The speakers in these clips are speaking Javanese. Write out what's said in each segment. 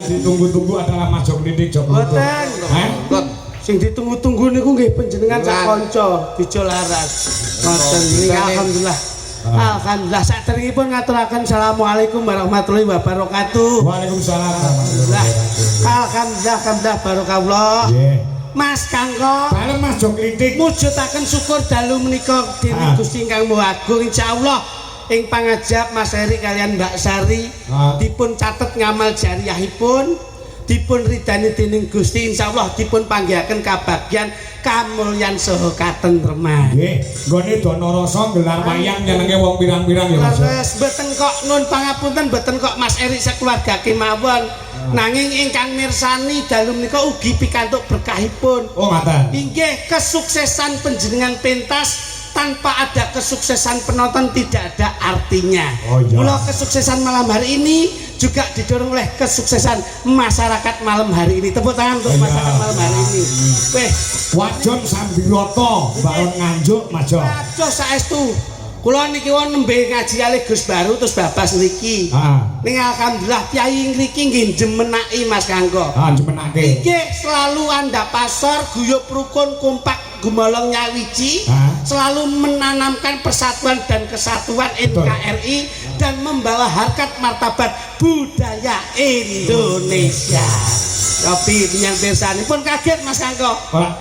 ditunggu-tunggu adalah Mas Jok Klitik Jok. Mboten. Sing ditunggu-tunggu niku nggih panjenengan sak kanca Dijo Laras. Ngoten niki alhamdulillah. Alhamdulillah saderengipun ngaturaken assalamualaikum warahmatullahi wabarakatuh. Waalaikumsalam. Alhamdulillah barokallah. Nggih. Mas Kangko. Dalem Mas Jok Klitik Mujudaken syukur dalu menika dening Gusti Ingkang Maha Agung insyaallah ing pangajap Mas Heri kalian Mbak Sari dipun catet ngamal jariyahipun dipun ridani dening Gusti insyaallah dipun panggihaken kabagyan kamulyan saha katentreman. Nggih, nggone dono rasa gelar wayang nyenenge wong pirang-pirang ya Mas. Leres mboten kok nun pangapunten mboten kok Mas Eri sakeluarga kemawon. Nanging ingkang mirsani dalu menika ugi pikantuk berkahipun. Oh ngaten. Inggih kesuksesan panjenengan pentas tanpa ada kesuksesan penonton tidak ada artinya. Oh iya. Mula kesuksesan malam hari ini juga didorong oleh kesuksesan masyarakat malam hari ini. Tepuk tangan untuk masyarakat malam hari ini. Weh, Wajon Sambiroto, Baron Nganjuk Mas Jok. aduh saestu. Kula niki won nembe ngaji kalih Gus Baru terus babas niki. Ning alhamdulillah piyai ngriki nggih jemenaki Mas Kangko. Jemenake. Nggih selalu andhap pasar, guyub rukun, kompak, gumolong nyawiji, selalu menanamkan persatuan dan kesatuan NKRI dan membawa harkat martabat budaya Indonesia. Tapi yang pirsanipun kaget Mas Kangko.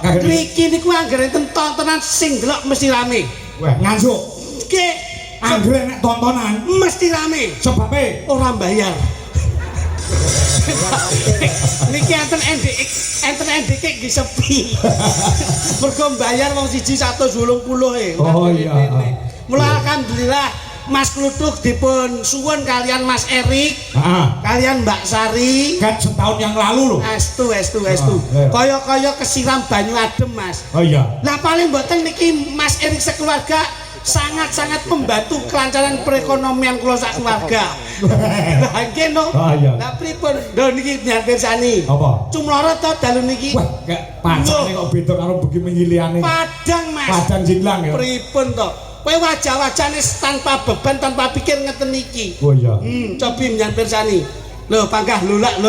Kaget. Niki niku anggere enten tontonan sing delok mesti rame. Wah, Nganjuk. Nggih, anggere nek tontonan mesti rame. Sebabe ora bayar. Niki enten NDK nggih sepi. Mergo bayar wong siji 180 Oh iya. Mula alhamdulillah Mas Kluthuk dipun suwun kalian Mas Erik, kalian Mbak Sari. Kan setahun yang lalu loh. Estu. Kaya-kaya kesiram banyu adem Mas. Oh iya. Lah paling mboten niki Mas Erik sekeluarga sangat-sangat membantu kelancaran perekonomian kula sak keluarga. Lah nggih no. Lah pripun? Lho niki nyapirsani. Apa? Cumloro to dalu niki. Wah, gak pancane kok beda karo begi menggiliane. Padang Mas. Padang jinglang ya. Pripun to? Kowe wajah-wajane tanpa beban, tanpa pikir ngeten iki. Oh iya. Cobi nyapirsani. Lho panggah lulak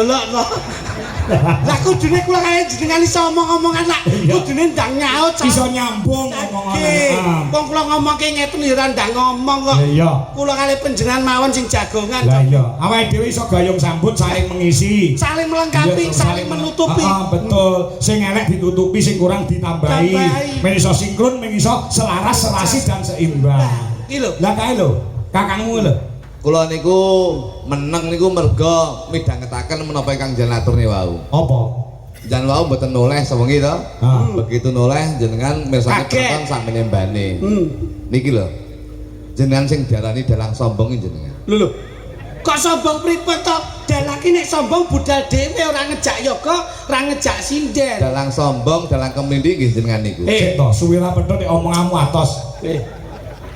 lah kudune kula kaya jenengan iso omong-omongan lah kudune ndang nyaut iso nyambung omongan wong kula ngomongke ngeten ya ora ndang ngomong kok iya kula kali panjenengan mawon sing jagongan lah iya awake dhewe iso gayung sambut saling mengisi saling melengkapi saling menutupi betul sing elek ditutupi sing kurang ditambahi men iso sinkron men iso selaras serasi dan seimbang iki lho lah kae lho kakangmu lho kula niku meneng niku merga midhangetaken menapa ingkang jenengan atur wau. Apa? Jan wau mboten noleh sewengi to. Begitu noleh jenengan mirsani tekan sak menembane. Niki lho. Jenengan sing diarani dalang sombong jenengan. Lho. Kok sombong pripun to? Dalang ki nek sombong budal dhewe ora ngejak yoga, ora ngejak sinden. Dalang sombong, dalang kemlindi nggih jenengan niku. Cek to, suwira pedhot nek omonganmu atos.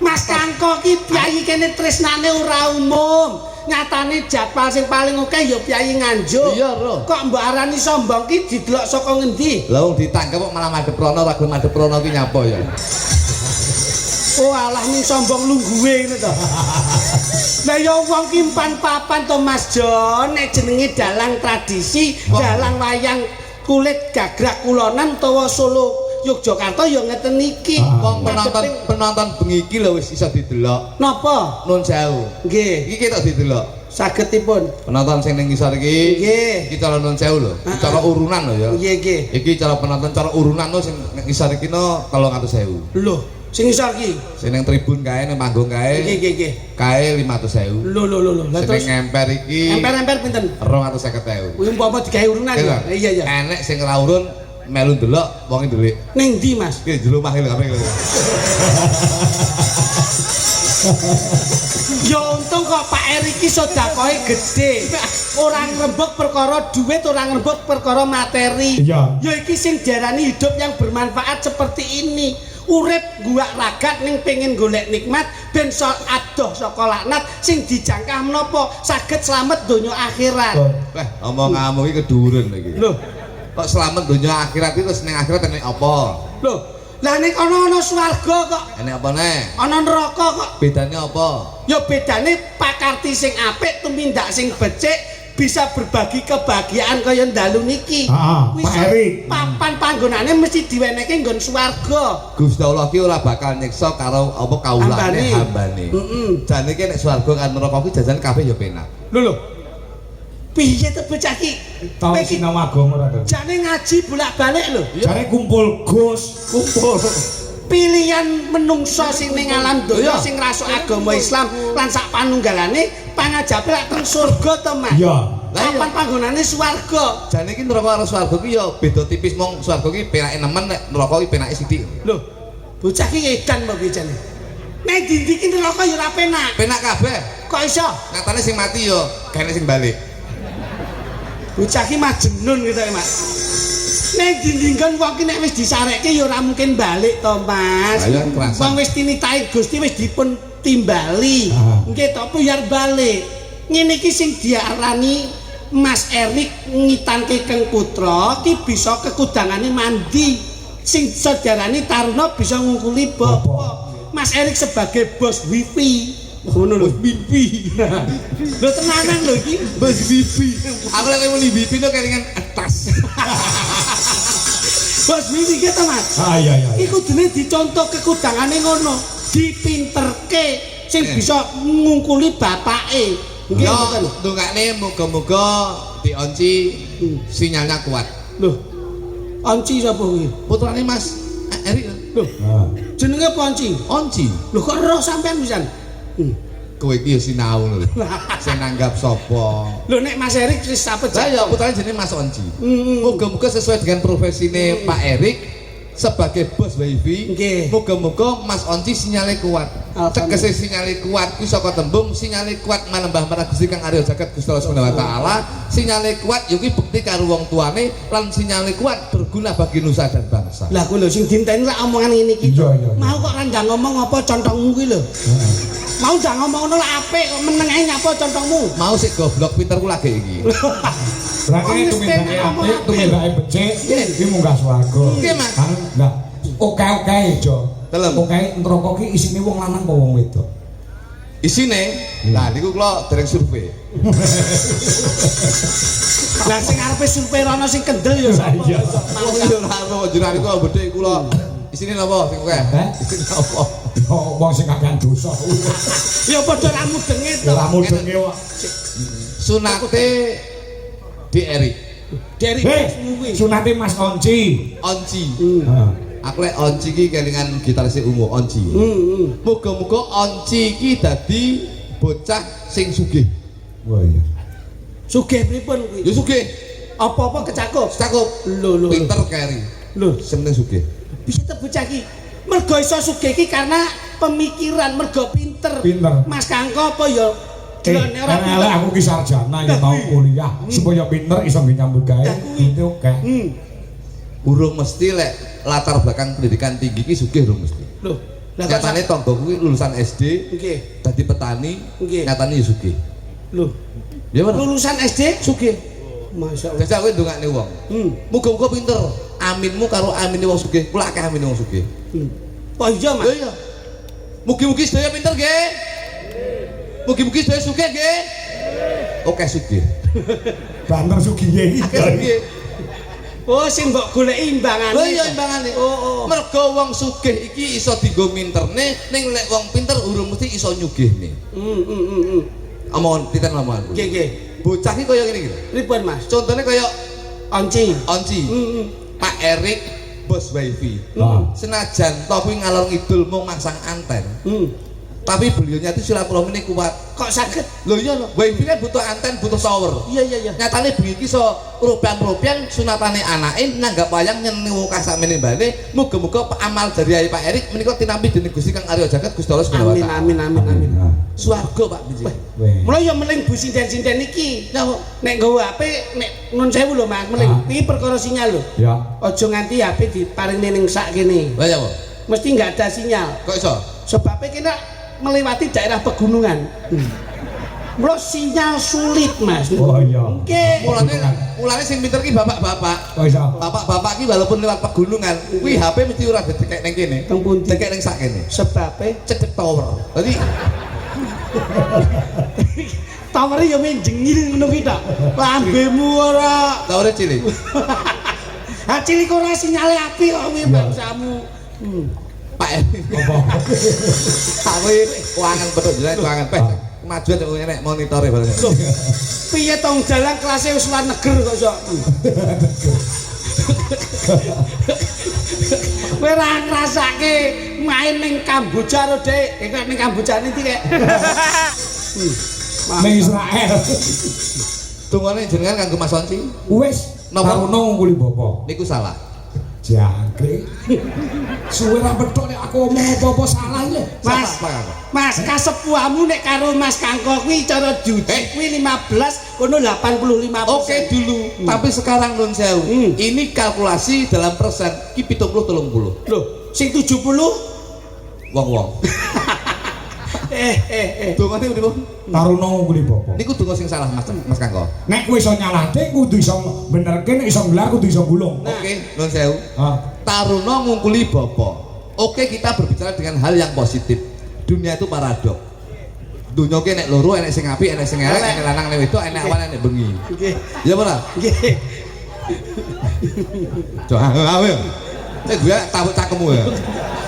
Mas Kangko ki piyai kene tresnane ora umum. Nyatane jadwal sing paling akeh ya piyai Nganjuk. Iya, Ro. Kok mbok arani sombong ki didelok saka ngendi? Lah wong ditangkep kok malah madhep rono ora gelem madhep rono ki nyapa ya. Oh alah ning sombong lungguhe ngono to. Lah ya wong ki mpan papan to Mas Jon nek jenenge dalang tradisi, dalang wayang kulit gagrak kulonan utawa Solo Yogyakarta ya ngeten iki. Wong penonton bengi iki lho wis iso didelok. Napa? Nun sewu. Nggih. Iki ketok didelok. Sagetipun. Penonton sing ning ngisor iki. Nggih. Iki cara nun sewu lho. Cara urunan lho ya. Nggih, nggih. Iki cara penonton cara urunan lho sing ning ngisor iki no 300.000. Lho, sing ngisor iki. Sing ning tribun kae ning panggung kae. Nggih, nggih. Kae 500.000. Lho. Lah terus sing ngemper iki. Emper pinten? 250.000. Kuwi umpama digawe urunan ya. Iya. Enek sing ora urun melu ndelok wong ndelik. Ning ndi, Mas? Ki jero omah lho kabeh. Ya untung kok Pak Erik iki sedekahe gedhe. Ora ngrembug perkara duit, ora ngrembug perkara materi. Iya. Ya iki sing diarani hidup yang bermanfaat seperti ini. Urip guak ragat ning pengen golek nikmat ben adoh saka laknat sing dijangkah menapa saged slamet donya akhirat. Wah, omonganmu iki keduren iki. Lho, kok selamat dunia akhirat itu ning akhirat enek apa? Lho, lah nek ana swarga kok. Enek apa nek? Ana neraka kok. Bedane apa? Ya bedane pakarti sing apik tumindak sing becik bisa berbagi kebahagiaan kaya dalu niki. Heeh, Pak Erik. Papan panggonane mesti diwenehke nggon swarga. Gusti Allah ki ora bakal nyiksa karo apa kawulane hambane. Jane ki nek swarga kan neraka ki jajan kabeh ya penak. Lho. Piye to bocah ki? Tau sinau agama ora to? Jane ngaji bolak-balik lho. Jane kumpul Gus, Kumpul. Pilihan menungso sing ning alam donya sing ngrasuk agama Islam lan sak panunggalane pangajabe lak teng surga to, Mas. Iya. Papan panggonane swarga. Jane ki neraka karo swarga ki ya beda tipis mong swarga ki penake nemen nek neraka ki penake sithik. Lho, bocah ki edan apa piye jane? Nek dindi ki neraka ya ora penak. Penak kabeh. Kok iso? Nyatane sing mati ya kene sing balik. Bocah ki majnun gitu ya, Mas. Nek dindingkan wong ki nek wis disarekke ya ora mungkin balik to, Mas. Ayo kerasa. Wong wis tinitahi Gusti wis dipun timbali. Nggih to biar balik. Ngene iki sing diarani Mas Erik ngitanke Keng Putra ki bisa kekudangane mandi. Sing sadarani Taruna bisa ngungkuli bapak. Mas Erik sebagai bos wifi. Ngono lho, mimpi. Lho tenanan lho iki, bos wifi. Aku lek muni wifi to kelingan atas. Bos wifi ki to, Mas. Iya iya. Iku dene dicontoh kekudangane ngono, dipinterke sing bisa ngungkuli bapake. Nggih ngoten. Ndongakne muga-muga dionci sinyalnya kuat. Lho. Onci sapa kuwi? Putrane Mas Erik. Lho. Jenenge apa Onci? Onci. Lho kok roh sampean pisan? Kowe iki ya sinau lho. Sing nanggap sapa? Lho nek Mas Erik wis apa Lah ya putrane jenenge Mas Onci. Muga-muga sesuai dengan profesine Pak Erik sebagai bos wifi. Nggih. Muga-muga Mas Onci sinyale kuat. Tegese sinyale kuat kuwi saka tembung sinyale kuat manembah marang Gusti Kang Arya Jagat Gusti Allah Subhanahu wa taala. Sinyale kuat ya kuwi bukti karo wong tuane lan sinyale kuat berguna bagi nusa dan bangsa. Lah kuwi lho sing dinteni lak omongan ngene iki. Iya iya. Mau kok ora ndang ngomong apa contongmu kuwi lho. Mau ndang ngomong ngono lak apik kok meneng ae nyapa contongmu. Mau sik goblok pinterku lagi iki. Berarti tumindake apik, tumindake becik, iki munggah swarga. Nggih, Mas. Kan enggak oke-oke aja. Telem. Oke neraka ki isine wong lanang apa wong wedok? Isine, nah niku kula dereng survei. Lah sing arepe survei rono sing kendel ya sapa? Iya. Wong yo ora ono jenengan iku bedhe kula. Isine napa sing oke? Isine napa? Oh, wong sing kakean dosa. Ya padha ra mudenge to. Ora mudenge kok. Sunate di Erik. Dari kuwi. Sunate Mas Onci. Onci. Heeh. Aku lek Onci ki kelingan gitaris ungu Onci. Muga-muga Onci ki dadi bocah sing sugih. Wah iya. Sugih pripun kuwi? Ya sugih. Apa-apa kecakup. Cakup. Lho. Pinter keri. Lho, Sing penting sugih. bisa bocah iki. Mergo iso sugih iki karena pemikiran, mergo pinter. Pinter. Mas Kangko apa ya delone ora Karena aku ki sarjana ya mau kuliah supaya pinter iso nyambut gawe. Itu oke. Urung mesti lek latar belakang pendidikan tinggi ki sugih urung mesti. Loh, lah kok Nyatane tangga kuwi lulusan SD, nggih. dadi petani, Nggih. nyatane ya sugih. Lho, Ya mana? lulusan SD Sugih. masyaallah. Jajak kowe ndongakne wong. Muga-muga pinter. Aminmu karo amine wong sugih, kula akeh amine wong sugih. Oh iya, Mas. Lho iya. Mugi-mugi sedaya pinter nggih. Mugi-mugi sedaya sugih nggih. Oke sugih. Banter sugihe iki. Akeh sugih. Oh, sing mbok goleki imbangane. Lho iya imbangane. Oh. Mergo wong sugih iki iso dienggo minterne, ning lek wong pinter urung mesti iso nyugihne. Omongan titen omongan. Nggih, nggih. Bocah iki kaya ngene iki. Pripun, Mas? Contone kaya Onci. Onci. Pak Erik bos wifi. Senajan to kuwi ngalor ngidul mung masang anten. Tapi beliaunya itu silaturahmi ini kuat. Kok saged? Lho iya lho, wifi kan butuh anten, butuh tower. Iya. Nyatane bengi iki iso rupian-rupian sunatane anake nanggap wayang nyenengi wong sakmene mbane. Muga-muga amal jariah Pak Erik menika tinampi dening Gusti Kang Arya Jagat Gusti Allah Subhanahu wa taala. Amin. Swarga Pak Biji. Mulai ya meling bu sinden-sinden iki. Nek nggawa HP nek nun sewu lho Mas, meling. Iki perkara sinyal lho. Ya. Aja nganti HP diparingne ning sak kene. Lah ya apa? Mesti enggak ada sinyal. Kok iso? Sebabnya kita melewati daerah pegunungan. Mula sinyal sulit, Mas. Oh iya. Nggih. Mulane sing pinter ki bapak-bapak. Oh iya. Bapak-bapak ki walaupun lewat pegunungan, kuwi HP mesti ora didekek ning kene. Teng pundi? Dekek ning sak kene. Sebabnya Cedek tower. Dadi Tawere ya menjengil ngono ki tok. Lambemu ora. Tawere cilik. Ha cilik ora sinyale api kok kuwi bangsamu. Pak apa? Aku kuangan betul jelek kuangan peh. Kemajuan kok nek monitore bareng. Piye tong jalan kelasnya wis luar neger kok sok. Kowe ora ngrasake main ning Kamboja ro, Dik. Nek ning Kamboja iki kek. Ning Israel. Tungane jenengan kanggo Mas Onci. Wis, napa Taruno ngungkuli bapa. Niku salah. Jangkrik. Suwe ra petok nek aku omong apa-apa salah lho. Mas, kasepuhmu nek karo Mas Kangko kuwi cara judi kuwi 15 kono 85%. Oke dulu, tapi sekarang nun sewu. Ini kalkulasi dalam persen ki 70-30. Loh, sing 70 wong-wong. Dongane pripun? Taruno ngungkuli bapa. Niku donga sing salah Mas Kangko. Nek kowe iso nyalahke kudu iso benerke, nek iso nggelar kudu iso gulung. Oke, nun sewu. Ah. Taruna ngungkuli bapa. Oke, kita berbicara dengan hal yang positif. Dunia itu paradok. Dunia ki nek loro, enek sing apik, enek sing elek, enek lanang, enek wedok, enek awan, enek bengi. Nggih. Iya ora? Nggih. Coba awe. Gue tabuk cakemmu ya.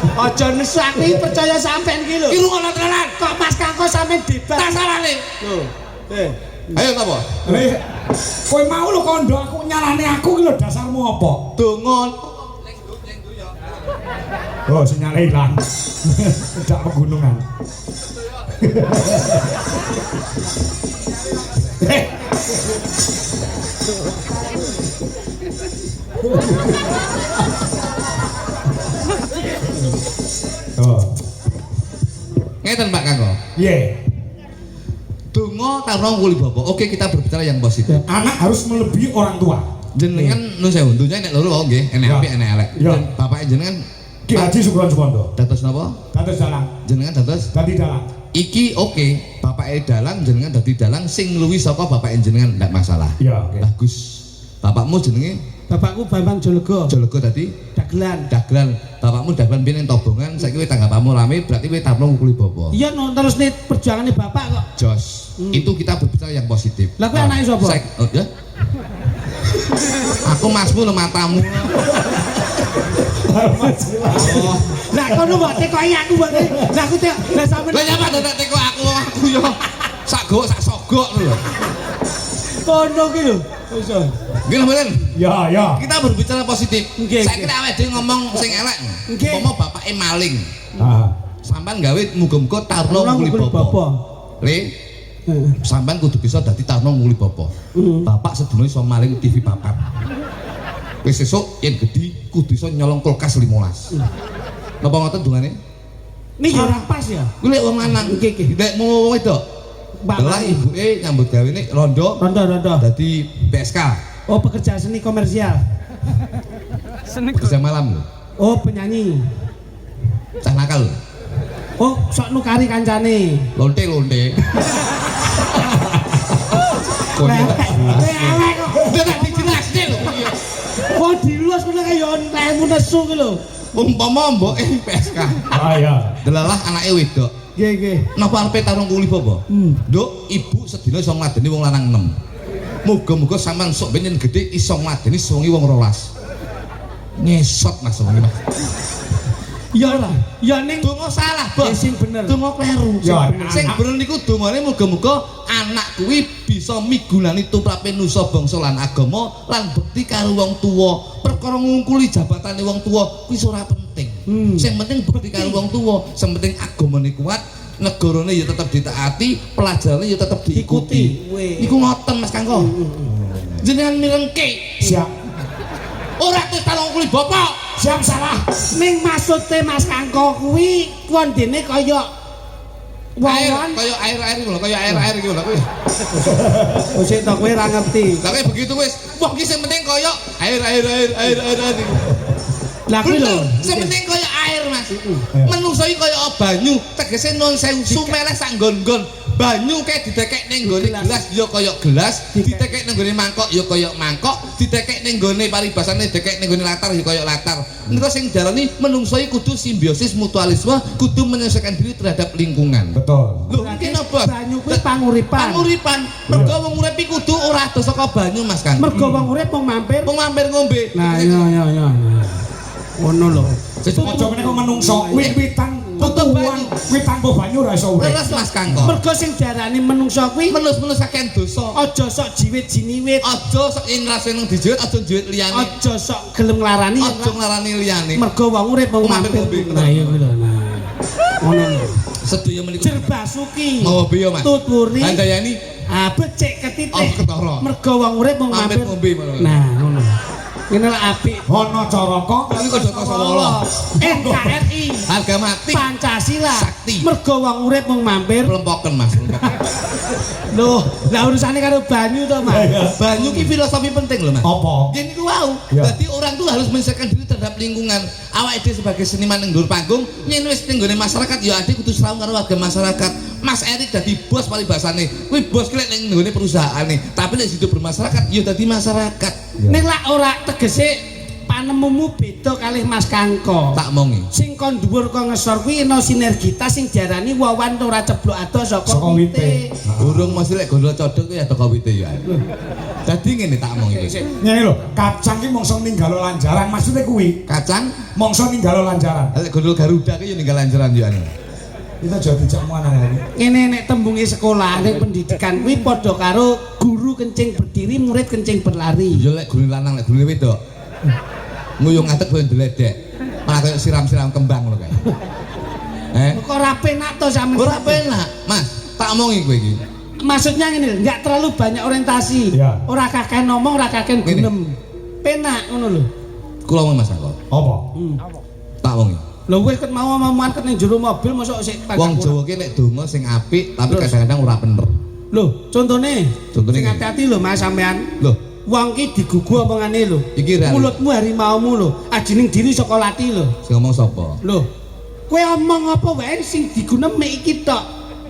Aja nesu aku iki percaya sampean iki lho. Ki rungono tenan. Kok Mas Kangko sampean debat. Tak salahne. Lho. Ayo napa? Kowe mau lho kondo aku nyalahne aku ki lho dasarmu apa? Donga. Oh, sinyalnya hilang. Tidak pegunungan. Oh. Ngeten Pak Kangko. Iya. Donga taruna ngungkuli bapa. Oke, kita berbicara yang positif. Anak harus melebihi orang tua. Jenengan nun sewu, dunya nek loro wae nggih, enek apik, enek elek. Bapak jenengan Ki Haji Sukron Sukondo. dados napa? Dados dalang. Jenengan dados Dadi dalang. iki oke, bapake dalang jenengan dadi dalang sing luwih saka bapake jenengan ndak masalah. Iya, oke. Bagus. Bapakmu jenenge Bapakku Bambang Jologo. Jologo tadi Dagelan. dagelan. Bapakmu dagelan piye ning Tobongan, saiki kowe tanggapanmu rame berarti kowe taruna ngungkuli bapa. Iya no, terus nih perjuangannya bapak kok. Jos. Itu kita berbicara yang positif. Lah kowe anake sapa? Oh ya. Aku masmu lho matamu. Oh. Lah kono mbok tekoki aku mbok. Lah aku tek lah sampean. Lah nyapa ndak teko aku yo. Sak gok sak sogok lho. Kono ki lho. Wis. Nggih lho mboten. Ya, ya. Kita berbicara positif. Nggih, Saiki nek awake dhewe ngomong sing elek. Nggih. Umpama bapake maling. Ah. Sampeyan gawe muga-muga taruna nguli bapa. Le, sampeyan kudu bisa dadi taruna nguli bapa. Bapak sedina iso maling TV papat. Wis sesuk yen gedhi kudu iso nyolong kulkas 15. Napa ngoten dungane? Niki ora pas ya. Kuwi lek wong lanang. Nggih. Nek mau wong wedok. Lah ibuke nyambut gawe nek rondo. Rondo. Dadi PSK. Oh, pekerja seni komersial. Kerja malam lho. Oh, penyanyi. Cah nakal. Oh, sok nukari kancane. Lonte. Elek kok. Udah tak dijelasne lho. Kok diluas kene kaya lemu nesu ki lho. Umpama mboke PSK. Ah ya. Delalah anake wedok. Nggih. Napa arepe tarung kuli bapa? Nduk, ibu sedina iso ngladeni wong lanang 6. Muga-muga sampean sok ben gedhe iso ngladeni suwengi wong 12. Ngesot Mas wengi Mas. Ya lah. Ya ning Donga salah, Bos. sing bener. Donga kleru. Ya, Sing bener niku dongane muga-muga anak kuwi bisa migunani tumrape nusa bangsa lan agama lan bekti karo wong tuwa. Perkara ngungkuli jabatane wong tuwa kuwi ora penting. Sing penting bekti karo wong tuwa, sing penting agamane kuat, negarane ya tetep ditaati, pelajarane ya tetep diikuti. Niku ngoten Mas Kangko. Jenengan mirengke. Siap. Ora ketalong kuli bapak. Siap salah. Ning maksude Mas Kangko kuwi kondene kaya wong-wong Kaya air-air iku lho, kaya air-air iku lho kuwi. Oh, sik to kowe ora ngerti. Lah begitu wis, wong ki sing penting kaya air. Lah kuwi lho, sementing kaya air Mas. Menungso iki kaya banyu, tegese nun sewu sumeleh sak nggon-nggon. Banyu kayak ditekek ning nggone gelas ya kaya gelas, ditekek ning nggone mangkok ya kaya mangkok, ditekek ning nggone paribasane ditekek ning nggone latar ya kaya latar. Menika sing diarani menungso iki kudu simbiosis mutualisme, kudu menyelesaikan diri terhadap lingkungan. Betul. Lho, mungkin apa? Banyu kuwi panguripan. Panguripan. Mergo wong urip iki kudu ora ado saka banyu Mas Kang. Mergo wong urip mung mampir. Wong mampir ngombe. Nah, iya. Ngono lho. Aja meneh kok menungso wit-witan tutupan wit tanpa banyu ora iso urip. Terus Mas Kang kok. Mergo sing diarani menungso kuwi Menus-menus saking dosa. aja sok jiwit jiniwit, Aja sok ing rasane dijiwit, aja jiwit liyane. aja sok gelem nglarani. Aja nglarani liyane. Mergo wong urip mung mampir. Nah iya kuwi lho. Nah. Ngono lho. Sedaya menika Jerbasuki. mau piye Mas? Tuturi. Handayani Becik ketitik. Oh, ketara. Mergo wong urip mung mampir mampir. ngombe malah. Nah, ngono. Ini lah apik. Ana caraka Iki kok Sawala. NKRI. Harga mati. Pancasila. Sakti. Mergo wong urip mung mampir. Pelompoken Mas. Loh, lah urusane karo banyu to, Mas. Banyu ki filosofi penting loh Mas. apa? Yen niku wau. Ya. Dadi orang tuh harus menyelesaikan diri terhadap lingkungan. Awake dhewe sebagai seniman ning dhuwur panggung, yen wis ning nggone masyarakat ya ade kudu srawung karo warga masyarakat. Mas Erik dadi bos paribasane. Kuwi bos ki lek ning nggone perusahaane, tapi lek hidup bermasyarakat ya dadi masyarakat. Ning lak ora tegese panemumu beda kalih Mas Kangko. Tak mongi. Sing kon dhuwur kok ngesor kuwi ana sinergitas sing diarani wawan ora ceblok ado saka Saka wite. Urung mesti lek gondol codok kuwi ada kawite ya. Dadi ngene tak mongi. Ngene lho, kacang ki mongso ninggalo lanjaran, maksudnya kuwi Kacang mongso ninggalo lanjaran. lek gondol Garuda ki ya ninggal lanjaran yo anu. Kita jadi dijak muanan. Ngene nek tembunge sekolah ning pendidikan kuwi padha karo guru kencing berdiri, murid kencing berlari. Ya lek guru lanang lek guru wedok. Nguyung ngadeg kowe ndeledek. Malah koyo siram-siram kembang lho kae. Kok ora penak to sampe. Ora penak, Mas. Tak omongi kowe iki. Maksudnya ngene, enggak terlalu banyak orientasi. Ya. Ora kakek ngomong, ora kakek gunem. Penak ngono lho. Kula ngomong Mas aku. Apa? Tak omongi. Lho wis ket mau omongan ket ning jero mobil mosok sik Wong Jawa ki nek donga sing apik tapi kadang-kadang ora bener. Lho, contone. Contone Sing ngene. hati-hati lho Mas sampean. Loh, Wong ki digugu omongane lho. iki real. Mulutmu harimaumu lho. Ajining diri saka lati lho. Sing ngomong sapa? Lho. Kowe omong apa wae sing digunem mek iki tok.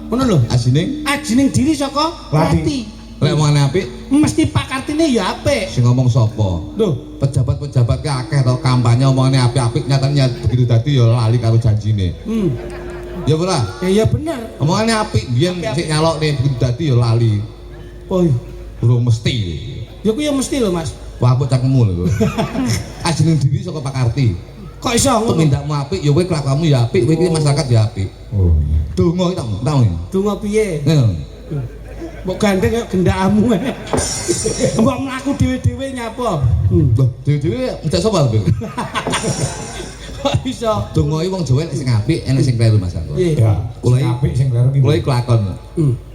Ngono lho. Asining Ajining diri saka Lati. lati. lek omongane apik Mesti Pak Kartine ya apik. sing ngomong sapa? Lho, Pejabat-pejabat ki akeh to kampanye omongane apik-apik nyatanya begitu dadi ya lali karo janjine. Ya ora? ya bener. Omongane apik biyen sik nyalokne begitu dadi ya lali. Oh, Urung mesti. ya kuwi ya mesti lho Mas. Wah, aku cangkemmu lho. Ajining diri saka Pak Karti. Kok iso ngono? Tumindakmu apik ya kowe kelakuanmu ya apik, kowe iki masyarakat ya apik. Oh. Donga iki tak ngene. Donga piye? Ngono. Mbok gandeng kaya gendakmu. Mbok mlaku dhewe-dhewe nyapa? Loh, dhewe-dhewe ngejak sapa lho? Kok iso? Donga iki wong Jawa nek sing apik, enek sing kleru Mas aku. Piye? Ya, Kula sing iki- apik sing kleru ki. Kula iki kelakon.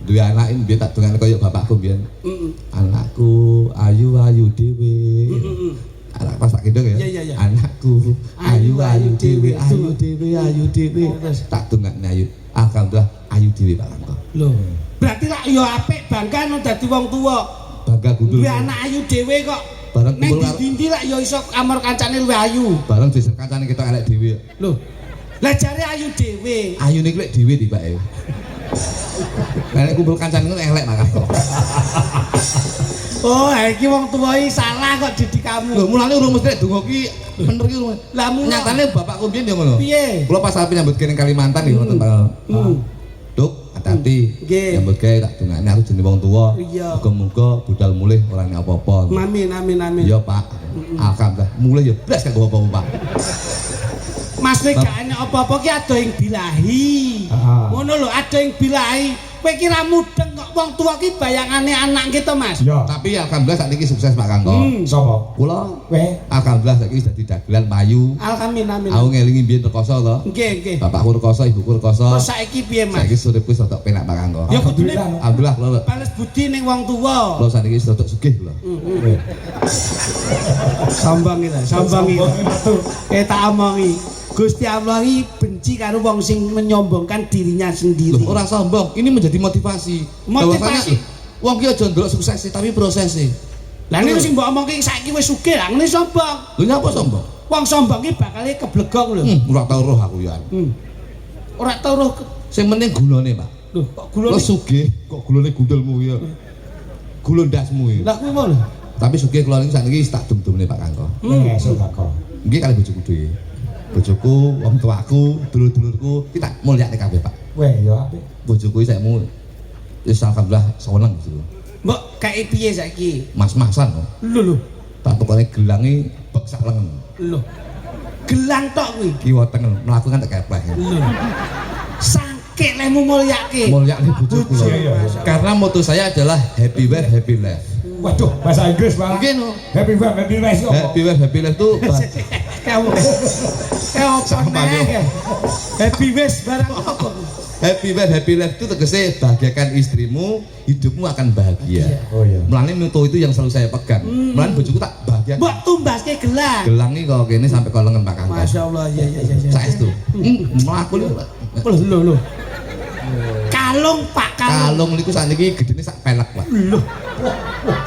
Duwe anak iki biyen tak dongane kaya bapakku biyen. Anakku ayu-ayu dhewe. Anak pas tak gendong ya. Iya, iya. Anakku ayu-ayu dhewe, ayu dhewe, ayu dhewe. Tak dongane ayu. Alhamdulillah ayu dhewe Pak Kanto. Lho, berarti lak ya apik bangga no dadi wong tuwa. Bangga gundul. Duwe anak ayu dhewe kok. Bareng Ning kumpul karo dindi lak ya iso amar kancane luwih ayu. bareng dhisik kancane kita elek dhewe. Lho. Lah jare ayu dhewe. Ayu niki lek dhewe tibake. Nek kumpul kancane ngono elek Pak Kanto. Oh, iki wong tuwa iki salah kok didikanmu. Lho mulane urung mesti lek donga ki bener ki urung. Lah mula Nyatane bapakku biyen ya ngono. piye? Kula pas arep nyambut gawe ning Kalimantan iki wonten Pak. Duk, hati-hati. Nggih. Nyambut gawe tak dongane aku jenenge wong tuwa. Iya. Muga-muga budal mulih ora nek apa-apa. Amin amin amin. Iya, Pak. Alhamdulillah mulih ya blas gak apa-apa, Pak. Mas kowe gak enek apa-apa ki ada yang bilahi. Ngono lho, ada yang bilahi. Kowe kira mudeng kok wong tuwa ki bayangane anak kita, Mas. Ya. Tapi alhamdulillah saiki sukses Pak Kangko. Sapa? Kula Kowe. alhamdulillah saiki dadi dagelan payu. Alhamdulillah amin. Aku ngelingi biyen rekoso to. Nggih nggih. Bapakku rekoso, ibuku rekoso. Kok saiki piye, Mas? Saiki uripku wis rada penak Pak Kangko. Ya kudune Alhamdulillah kula bales budi ning wong tuwa. kula saniki wis rada sugih kula. Sombong iki, sombong iki. Tak omongi. Gusti Allah iki benci karo wong sing menyombongkan dirinya sendiri. Loh, ora sombong, ini menjadi motivasi. Motivasi. Bahwasanya, wong ki aja ndelok sukses tapi proses. Lah nek sing mbok omongke saiki wis sugih, lah ngene sombong. Lho nyapa sombong? Wong sombong ki bakal keblegong lho. Ora tau roh aku ya. Ora tau roh. Sing penting gunane, Pak. Lho, kok gulone Lo sugih, kok gulane gundulmu ya. Gula ndasmu ya. Lah kuwi mau lho. Tapi sugih kula niki sakniki tak dum-dumne Pak Kangko. Ngesuk Kangko. Nggih kali bojoku dhewe. Bojoku, wong tuaku, dulur-dulurku kita mulyakne kabeh, Pak. Weh, ya apik. Bojoku saikmu wis alhamdulillah seneng gitu. Mbok kae piye saiki? Mas-masan kok. Lho. Tak tukane gelangi bek sak lengen. Lho. Gelang tok kuwi. Kiwa tengen mlaku kan tak kepleh. Lho. Sangke lemu mulyake. Mulyakne bojoku. Iya, iya. Karena moto saya adalah happy wife happy life. Waduh, bahasa Inggris malah. Mungkin no. Happy wife, happy life. Happy wife happy life tuh Kamu. Sama Kamu. Happy wis barang apa? happy wife happy life itu tegese bahagiakan istrimu, hidupmu akan bahagia. Oh iya. Mulane moto itu yang selalu saya pegang. Mulane bojoku tak bahagia. Mbok tumbaske gelang. Gelang iki kok kene sampai kok lengan Pak Kangkos. Masyaallah, iya. Saestu. Mlaku lho. Lho. Kalung Pak kalung. Kalung niku sakniki gedene sak pelek, Pak. Lho.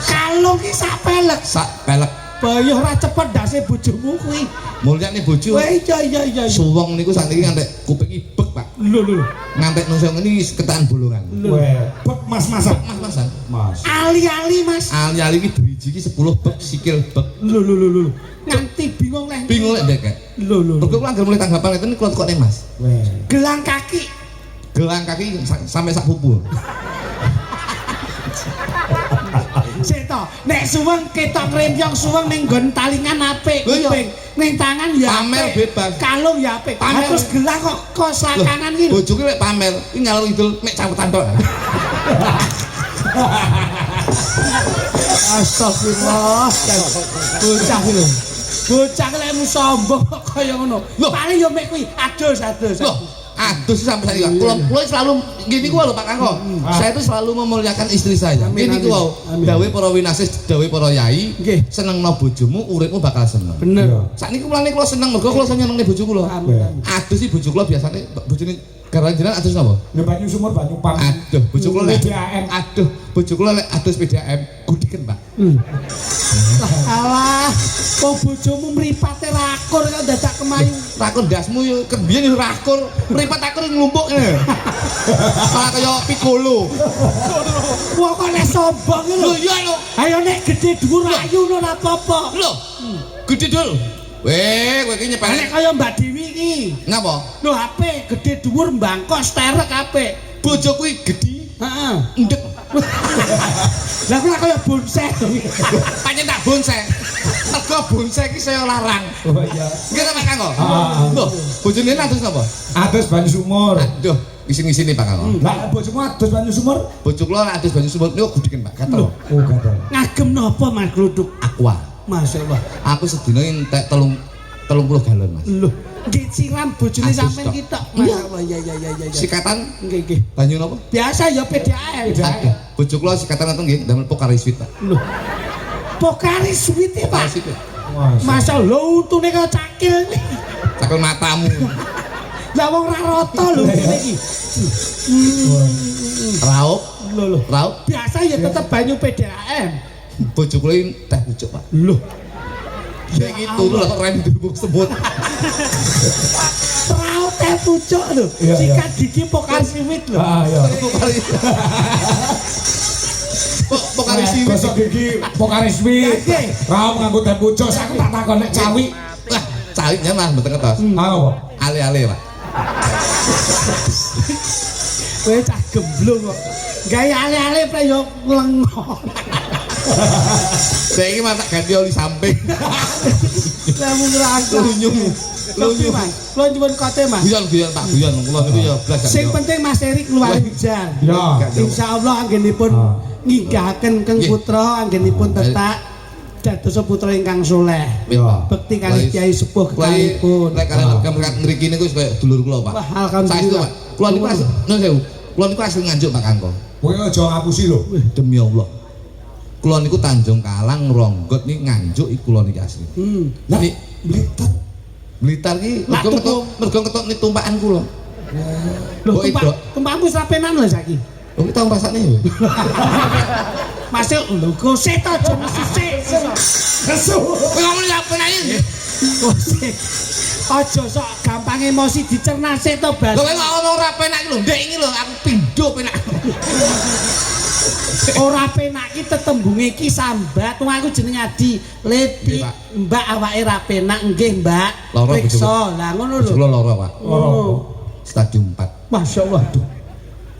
Kalung ki sak pelek. Sak pelek. Bayuh ora cepet ndase bojomu kuwi. Mulyane bojo. Wah iya. Suwong niku sakniki ngantek kuping ibek, Pak. Lho. Ngantek nusung ini ketaan bolongan. Weh, bek mas-masan. Mas-masan. Mas. Ali-ali Mas. Ali-ali iki driji iki 10 bek sikil bek. Lho. Nganti bingung leh. Bingung lek ndek. Lho. Mergo kula anggere mulai tanggapan ngeten kula kok ning Mas. Weh. Gelang kaki. Gelang kaki sampai sak pupu. Seto, nek suweng ketok ngremyong suweng ning nggon talingan apik Lho, iya. kuping. Ning tangan ya Pamer apik. bebas. Kalung ya apik. Pamer. Terus gelang kok selakangan iki. Bojoku lek pamer, iki ngalor idul mek camputan tok. Astagfirullah. Bocah iki lho. Bocah lek mu sombong kok kaya ngono. Loh. Paling yo mek kuwi adus. Loh, adus sampai saya. Kula selalu gini ku lho Pak Kangko. Saya itu selalu memuliakan istri saya. Gini ku wau. Dawe para winasis, dawe para yai, Nggih. senengno bojomu, uripmu bakal seneng. Bener. Sakniki mulane kula seneng mergo kula senengne bojoku lho. Adus iki bojoku kula biasane bojone garang jenengan adus napa? Ya banyu sumur, banyu pam. Aduh, bojoku kula lek PDAM. aduh, bojoku kula lek adus PDAM gudiken, Pak. Alah, kok bojomu mripate rakur kok dadak kemayu. Rakor ndasmu yo kebiyen yo rakur, mripat akur nglumpuk ngene. Malah kaya piccolo. Wong kok nek sombong iki lho. Lho iya lho. Ayo nek gede dhuwur ayu ngono ora apa-apa. Lho. Gede dul. Weh, kowe iki Nek nyepelek. kaya Mbak Dewi iki. Ngapa? Lho HP gede dhuwur mbangkok sterek apik. Bojo kuwi gedhi, Heeh. ndek. Lah kuwi kaya bonsai. Pancen tak bonsai. Mergo bonsai iki saya larang. Oh iya. Nggih ta Pak Kangko? Ah. Lho, bojone adus napa? Adus banyu sumur. Aduh, ngisi-ngisini Pak Kangko. Lah bojomu adus banyu sumur? Bojo kula nek adus banyu sumur niku gudiken Pak, gatel. Oh, gatel. Ngagem napa Mas Gluduk? Aqua. Masyaallah. Aku sedina entek 30 galon, Mas. Lho, nggih siram bojone Adus sampean tok. ki tok. Iya. Masyaallah. Iya. Sikatan Nggih. banyu napa? Biasa ya PDAM. Aduh, bojo kula sikatan ngoten nggih, damel Pokari Sweet, Pak. Lho. Pokari sweet e, Pokari Pak. Sweet. Masyaallah untune kaya cakil. Cakul matamu. Lah wong ra rata lho ngene iki. Raup, Lho. raup. Biasa ya tetep banyu PDAM. Bojo kula iki teh pucuk, Pak. Lho. Saiki turu lah kok rem dirubuk semut. Rau teh pucuk lho. Iya, Sikat gigi Pokari sweet lho. Ah iya. Pokari. Pokari Sweet. Gosok gigi Pokari Sweet. Nggih. Raum nganggo teh pucuk, aku tak takon nek cawi. Wah, cawinya mah mboten ngetos. Apa? Ale-ale, Pak. Kowe cah gemblung kok. Gawe ale-ale pre yo lengo. Saiki mah tak ganti oli samping. Lah mun ra aku. Lunyung. Lunyung. Kula nyuwun kote Mas. Guyon Pak, guyon. Kula niku ya blas. Sing penting Mas Erik keluar hujan. Ya. Insyaallah anggenipun nginggahaken Kang Putra anggenipun tetak dados putra ingkang saleh. Ya. Bekti kalih Kyai sepuh kekalipun. Lek kalian mereka ngriki niku wis kaya dulur kula, Pak. Wah, alhamdulillah. Saestu, Pak. Kula niku asli, nun sewu. Kula niku asli nganjuk Pak Kangko. Kowe aja ngapusi lho. Demi Allah. Kula niku Tanjung Kalang Ronggot niki nganjuk iki kula niki asli. Lah, Nih, Blitar. Blitar iki Lah, mergo ketok ni tumpakan kula. Lho, Kok itu? tumpakmu sapenan lho saiki. Oh, kita pasakne ya. Masuk lho, goset aja mesti sik. Kesu. Kowe ngomong ya penyanyi. Aja sok gampang emosi dicerna sik to, Bas. Lho kok ngomong ora penak iki lho, ndek iki lho aku pindho penak. Ora penak iki tetembunge iki sambat. Wong aku jeneng Adi. Leti, Mbak awake ra penak nggih, Mbak. Periksa. Lah ngono lho. Kula lara, Pak. Oh. Stadium 4. Masyaallah.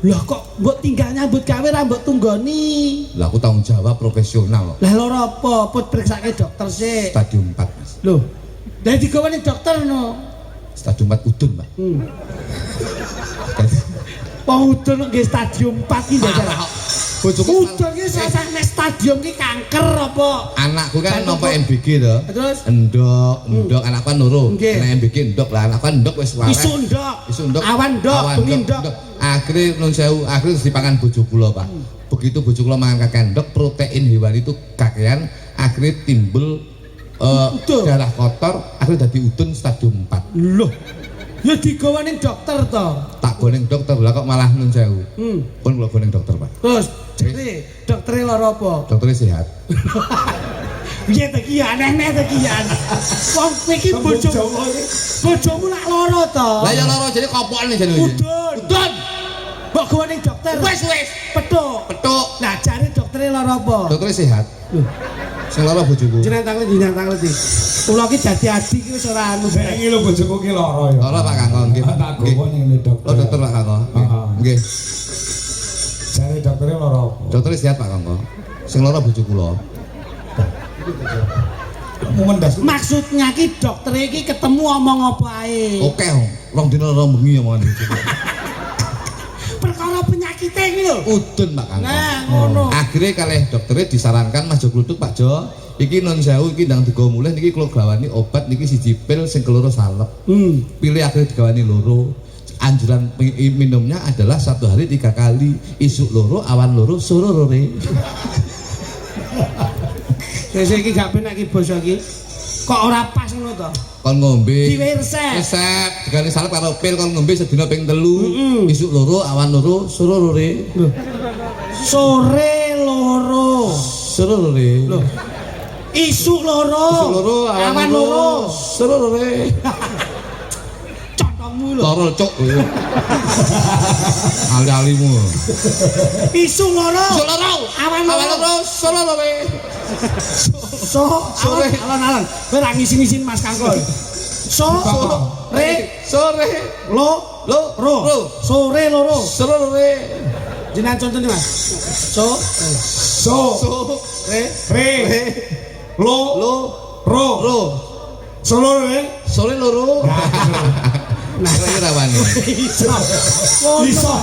Lah kok mbok tinggal nyambut gawe ra mbok tunggoni. Lah aku tanggung jawab profesional. Lah lara apa? Put periksake dokter sik. Stadium 4, Mas. Lho. Lah digawane dokter no. Stadium 4 udun, Pak. Udun nggih stadium 4 iki njajal. Bojoku Udun ki sasane stadium ki kanker apa? anakku kan nampa MBG to. Terus Endok anakku kan loro. Nggih. Kena MBG endok lah, anakku kan endok wis waras. Isu ndok. Awan ndok, bengi ndok. Akhire nun sewu, akhire terus dipangan bojo kula, Pak. Begitu bojo kula mangan kakek endok, protein hewan itu kakean, akhirnya timbul darah kotor, akhirnya dadi udun stadium 4. Loh. Ya digawane dokter to. Tak goneng dokter, lah kok malah nun sewu. Pun kula goneng dokter, Pak. Terus jadi doktere lara apa? Dokternya sehat. Piye ta ki aneh-aneh ta ki wong kowe iki bojomu lak lara to. Lah ya lara jadi kopokan jane. Udun. Mbok gawane dokter. Wis. Petuk. Nah, jare doktere lara apa? Dokternya sehat. Sing lara bojoku. Jeneng tang leti. Kula ki dadi adi ki wis ora anu. Nek iki lho bojoku ki lara ya. Lara Pak Kangkong nggih. Tak gowo ning dokter. Oh dokter Pak Kangkong. Nggih. Jare doktere lara apa? Dokternya sehat Pak Kangkong. Sing lara bojo kula. Maksudnya ki dokter iki ketemu omong apa ae. Oke, rong dina rong bengi omongan bojo. Perkara penyakit iki lho. Udun Pak Kangkong. Nah, ngono. Akhirnya kalih dokternya disarankan Mas Jo Gluduk Pak Jo. Iki non sewu iki ndang digawa mulih niki kula gawani obat niki siji pil sing keloro salep. Pilih akhirnya digawani loro. Anjuran minumnya adalah 1 hari 3 kali. Isuk loro, awan loro, sore lore. Sesuk iki gak penak iki basa iki. Kok ora pas ngono to? Kon ngombe. Diwe resep. Resep digawani salep karo pil kon ngombe sedina ping 3. Isuk loro, awan loro, sore lore. Sore loro. Sore lore. Lho. Isuk loro, awan loro, sore lore. Contongmu lho. Loro cuk. Ali-alimu. Isuk loro, awan loro, sore lore. Sore alon-alon. Kowe ra ngisi-ngisin Mas Kangkol. Sore sore loro. Sore lore. Jenengan contone Mas. Sore loro. Nah, kira wani. Iso.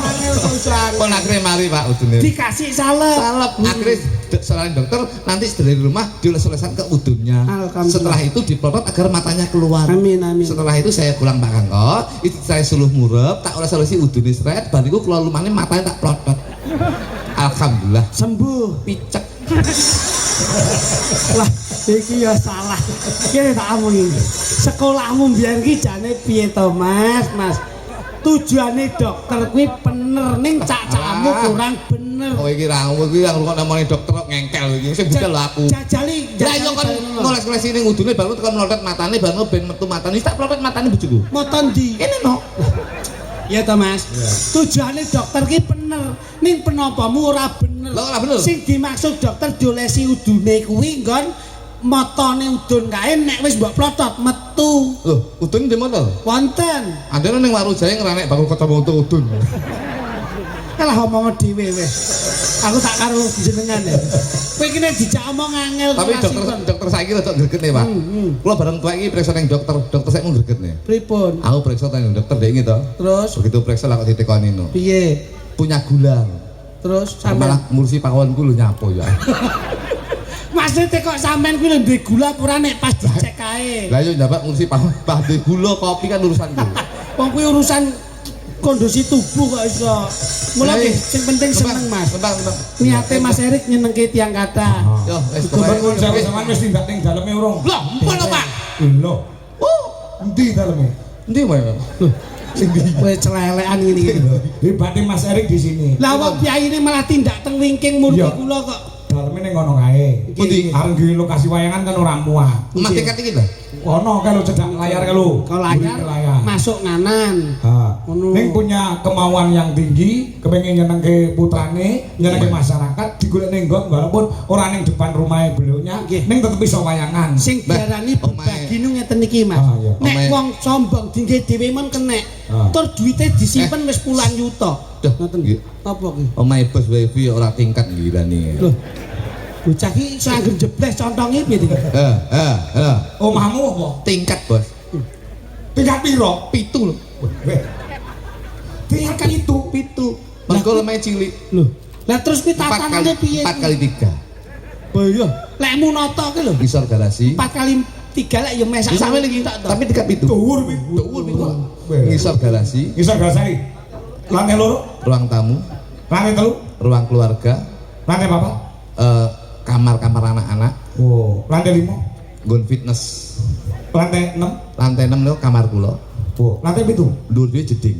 Kon akhirnya mari Pak udune. Dikasih salep. Akhirnya selain dokter nanti dari rumah dioles-olesan ke udunnya. Setelah itu diplotot agar matanya keluar. Amin. Setelah itu saya pulang Pak Kangko, itu saya suluh murep, tak oles-olesi udune sret, bariku keluar lumane matanya tak plotot. Alhamdulillah sembuh. Picek. Lah, iki ya salah. Iki tak omongi. Sekolahmu biyen ki jane piye to, Mas? Tujuane dokter kuwi bener ning cak-cakmu kurang bener. Oh iki ra kuwi yang namane dokter kok ngengkel iki. Sing budal aku. Jajali. Lah yo kon ngoles-olesi ning udune baru tekan mlotot matane baru ben metu matane. Tak plotot matane bojoku. Moton ndi? Kene no. Ya to Mas. Tujuane dokter ki bener. Ning penapamu ora bener. Lah ora bener. Sing dimaksud dokter diolesi udune kuwi nggon motone udun kae nek wis mbok plotot metu. Lho, udun ndi moto? Wonten. Andene ning Waru Jaya ngrenek bakul kaca moto udun. Kalah omong dhewe wis. Aku tak karo jenengan ya. Kowe iki nek dijak omong angel. Tapi dokter saiki rada greget nih, Pak. Kula bareng tuwek iki periksa ning dokter saiki mung greget nih. Pripun? Aku periksa ning dokter dhek iki to. Terus begitu periksa lah kok ditekoni no. Piye? Punya gula. Terus malah ngurusi pawonku lho nyapo ya. Maksudnya kok sampean kuwi lho duwe gula ora nek pas dicek kae. Lah yo njabak ngurusi pawon gula kopi kan urusanku. Wong kuwi urusan kondisi tubuh kok iso. Mula ki sing penting seneng Mas. Niate Mas Erik nyenengke tiyang kathah. Yo wis pokoke sampean wis tindak ning daleme urung. Lho, mpun Pak. Lho. Endi daleme? Endi wae? Lho, sing kowe celelekan ngene iki. Hebate Mas Erik di sini. Lah wong piyai ini malah tindak teng wingking murni kula kok. Daleme mene ngono kae. Pundi? Arep duwe lokasi wayangan kan ora muat. Mas tiket iki lho. Ono kalau cedak layar kalau. Kalau layar masuk nganan. Ngono. Ning punya kemauan yang tinggi, kepengin nyenengke putrane, nyenengke masyarakat, digolek ning nggon walaupun ora ning depan rumahe beliaunya, ning tetep iso wayangan. Sing diarani berbagi nu ngeten iki, Mas. Nek wong sombong dingge dhewe men kenek. Tur duwite disimpen wis puluhan yuta. Ngoten nggih. Apa ki? Omahe bos wifi ora tingkat ngirani. Lho. Bocah ki iso anggere jebles contonge piye iki? Omahmu apa? Tingkat, Bos. Tingkat piro? 7 lho. Tingkat itu. Mengko lumayan cilik. Lho. Lah terus kuwi tatanane piye? 4 kali 3. Oh iya. Lek munata ki lho. Ngisor garasi. 4 kali 3 lek ya mesak. Sampe iki tapi tingkat 7. Dhuwur Ngisor garasi. Ngisor garasi. Lantai loro, Ruang tamu, lantai telu, ruang keluarga, lantai papat. Kamar-kamar anak-anak. Oh, lantai 5, Gun fitness. lantai 6. Lantai 6 lho kamar kula. Oh, lantai 7. Dhuwur dhewe jeding.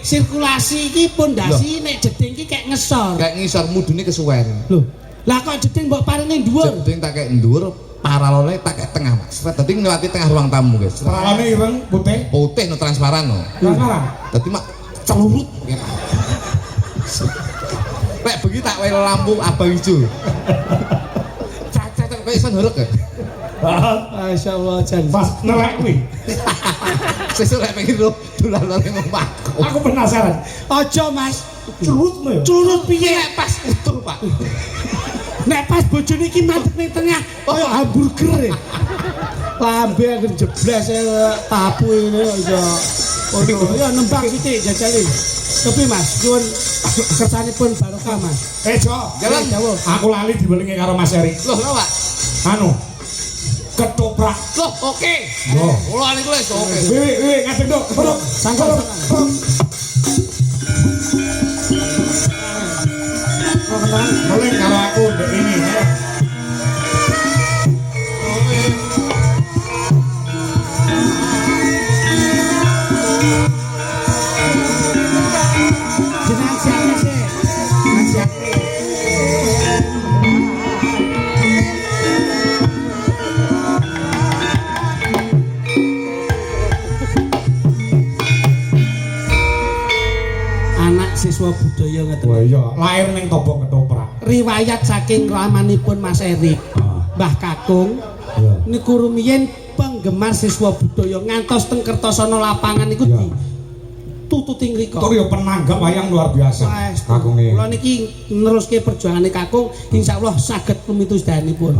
Sirkulasi iki pondasi nek jeding iki kayak ngesor. Kayak ngisor mudune kesuwen. Lho, lah kok jeding mbok paringi dhuwur? Jeding tak kayak dhuwur, paralone tak kayak tengah, Mas. Dadi ngliwati tengah ruang tamu, guys. Paralane ireng putih. Putih no transparan no. Transparan. Dadi mak celurut. Lek bengi tak wae lampu abang ijo. Cacet kok iso ndorek. Masyaallah jan. Pas nelek kuwi. Sesuk lek pengen dolan-dolan nang omahku. Aku penasaran. Aja, Mas. Curut lho. Curut piye? Nek pas utuh, Pak. Nek pas bojone iki madhep ning tengah kaya hamburger. Lambe anggere jebles tapu ini ya. Oh ya nembang sithik jajali. Tapi Mas, nyuwun kersanipun barokah, Mas. Jo, jalan jauh. aku lali diwelingi karo Mas Erik. Loh, lho, Pak. Anu. Ketoprak. Loh, oke. Loh. Kula niku wis oke. Wiwi, ngadeg nduk. Sangkal. Mulai karo aku ndek ini ya. Jenengan siapa sih? Siapa? Anak siswa budaya ngeten. Wah iya, lahir ning Tobo Ketoprak. Riwayat saking ramanipun Mas Erik. Mbah Kakung niku rumiyin penggemar siswa budaya ngantos teng Kertosono lapangan niku ditututi ngrika. Tur yo penanggap wayang luar biasa. Kakunge. Kula niki neruske perjuangane Kakung insyaallah saged lumitu sedayanipun.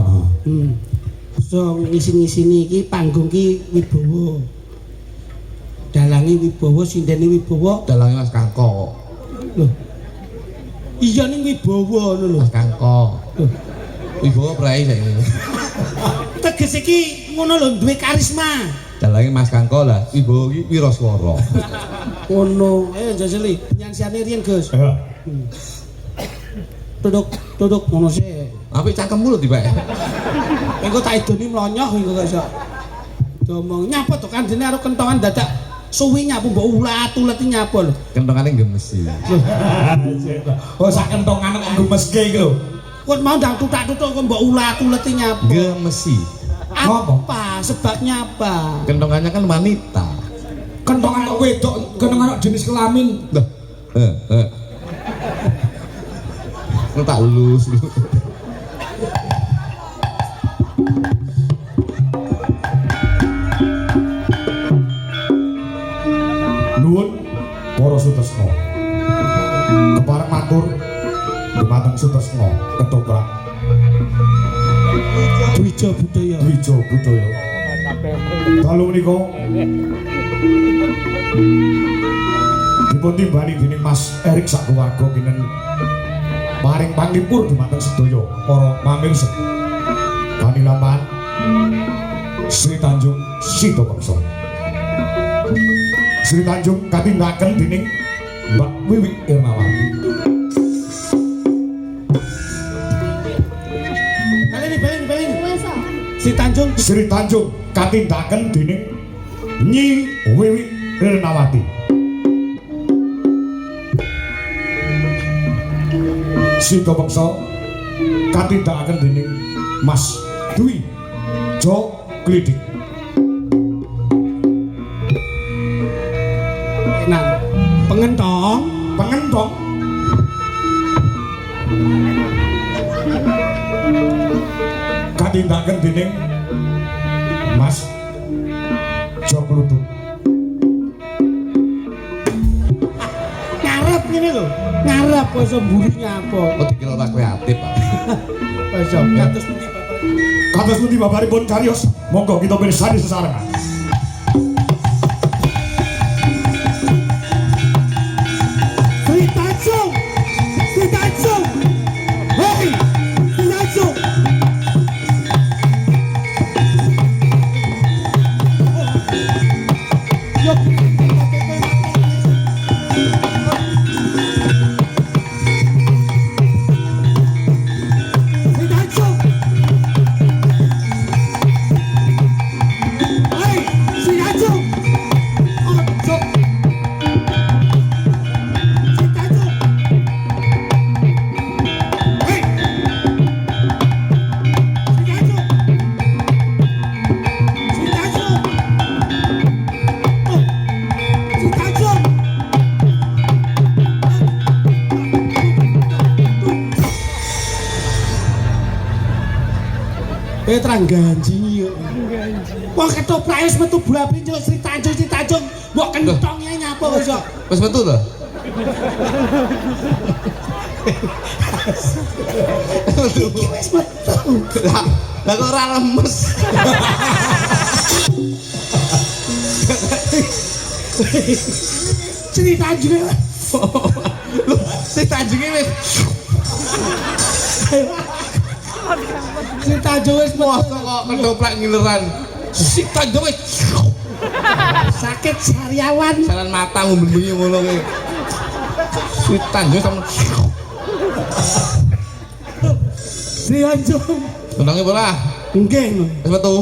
So ngisi-ngisini iki panggung ki Wibowo. Dalangi Wibowo, sindene Wibowo, Dalange Mas Kangko. Loh. Iya ning Wibowo ngono lho. Mas Kangko. Wibowo prai saiki. Teges iki ngono lho duwe karisma. Dalange Mas Kangko lah, Wibowo iki wiraswara. Ngono, jajali nyansiane riyen, Gus. Iya. Duduk ngono sih. Apik cangkemmu lho tibake. Engko tak idoni mlonyoh engko kok iso. Domong nyapa to kan dene karo kentongan dadak suwi nyapu mbok ulat-ulet nyapa lho. Kentongane gemesi. Oh sak kentongan kok gemeske iki lho. Kok mau ndang tutak-tutuk kok mbok ulat-ulet nyapu. Gemesi. Apa? Sebabnya apa? Kentongannya kan wanita. Kentongan kok wedok, kentongan kok jenis kelamin. Loh. Lu tak lulus. Nuwun para sutresna. Kepareng matur dumateng sutresna Ketoprak. Dwija budaya. Dwija budaya. Dalu menika dipun timbani dening Mas Erik sak keluarga kinen paring panglipur dumateng sedaya para pamirsa. Kanilaman Sri Tanjung Sitokeksa. Sri Tanjung katindaken dening Mbak Wiwi Irmawati. Sri Tanjung katindaken dening Nyi Wiwi Irmawati. Sida peksa katindakaken dening Mas Dwi Jo Klidik. Nah, pengentong katindakaken dening Mas Jo Kluthuk. ngarep ngene lho. Ngarep basa mburinya apa? Kok dikira ora kreatif, Pak. Basa kados pundi Bapak? Kados pundi babaripun cariyos, monggo kita pirsani sesarengan. Sri Tanjung! Sri Tanjung! Hei! Sri Tanjung! Yo, Sri Tanjung! Hei! Sri Tanjung! Ojo! Sri Tanjung! Hei! Sri Tanjung! Sri Tanjung! Oh! Sri Tanjung! Terang ganji yo. Wah ketoprak wis metu blapi nyeluk Sri Tanjung. Mbok kentongnya nyapa wis kok. Wis metu to? Iki wis metu. Lah kok ora lemes. Sri Tanjung. Lho, si Tanjunge wis Sri Tanjung wis mosok metu. kok ketoprak ngileran. Si Tanjung wis Sakit sariawan. jalan matamu bengi ngono kowe. Si Tanjung sama Sri Tanjung. tendange bola. Nggih. Wis metu.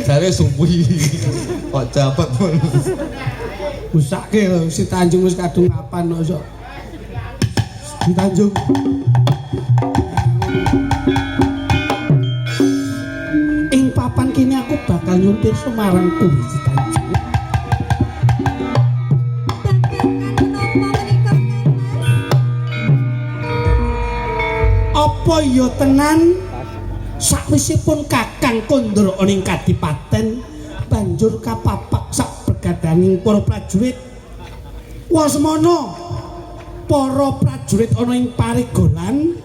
Jare suwi. Kok cepet pun. Busake lho Sri Tanjung wis kadung kapan kok. Sri Tanjung. Ing papan kini aku bakal nyuntir Semarang kuwi Sri Tanjung. Apa ya tenan sakwisipun Kakang Kondro ning Kadipaten banjur kapapak sak begadanging para prajurit wasmana para prajurit ana ing parigolan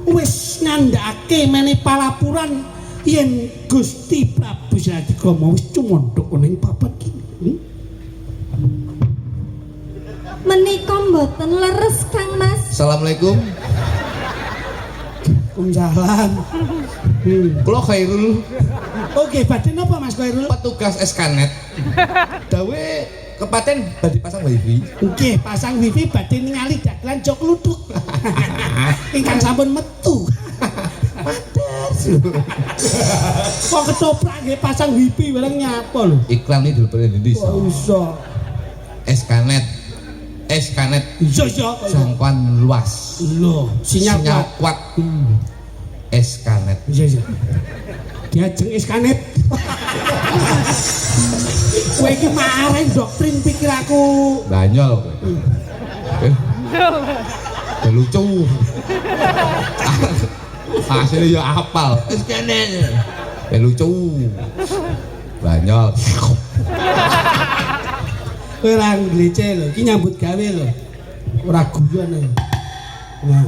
wis ngandhakake meni palapuran yen Gusti Prabu Sratikrama wis cumondhok ana ing papan kini. Menika mboten leres Kang Mas. Assalamualaikum. Waalaikumsalam. Kula Khairul, Oke, badhe napa Mas Khairul? petugas Eskanet. Dawe kepaten badhe pasang wifi. Nggih, pasang wifi badhe ningali dagelan jok luduk. Ingkang sampun metu. Matur. Kok ketoprak nggih pasang wifi bareng nyapa lho. Iklan ini dulu Indonesia. Kok iso? Eskanet. Iya. Jangkauan luas. Lho, sinyal kuat. kuat. Eskanet. Iya. Diajeng iskanet. Kowe iki mareng doktrin pikir aku. Banyol kowe. Ya lucu. Hasilnya ya apal. Eskanet. Ya lucu. Banyol. Kowe ora nglece lho, iki nyambut gawe lho. Ora guyon ae. Nah.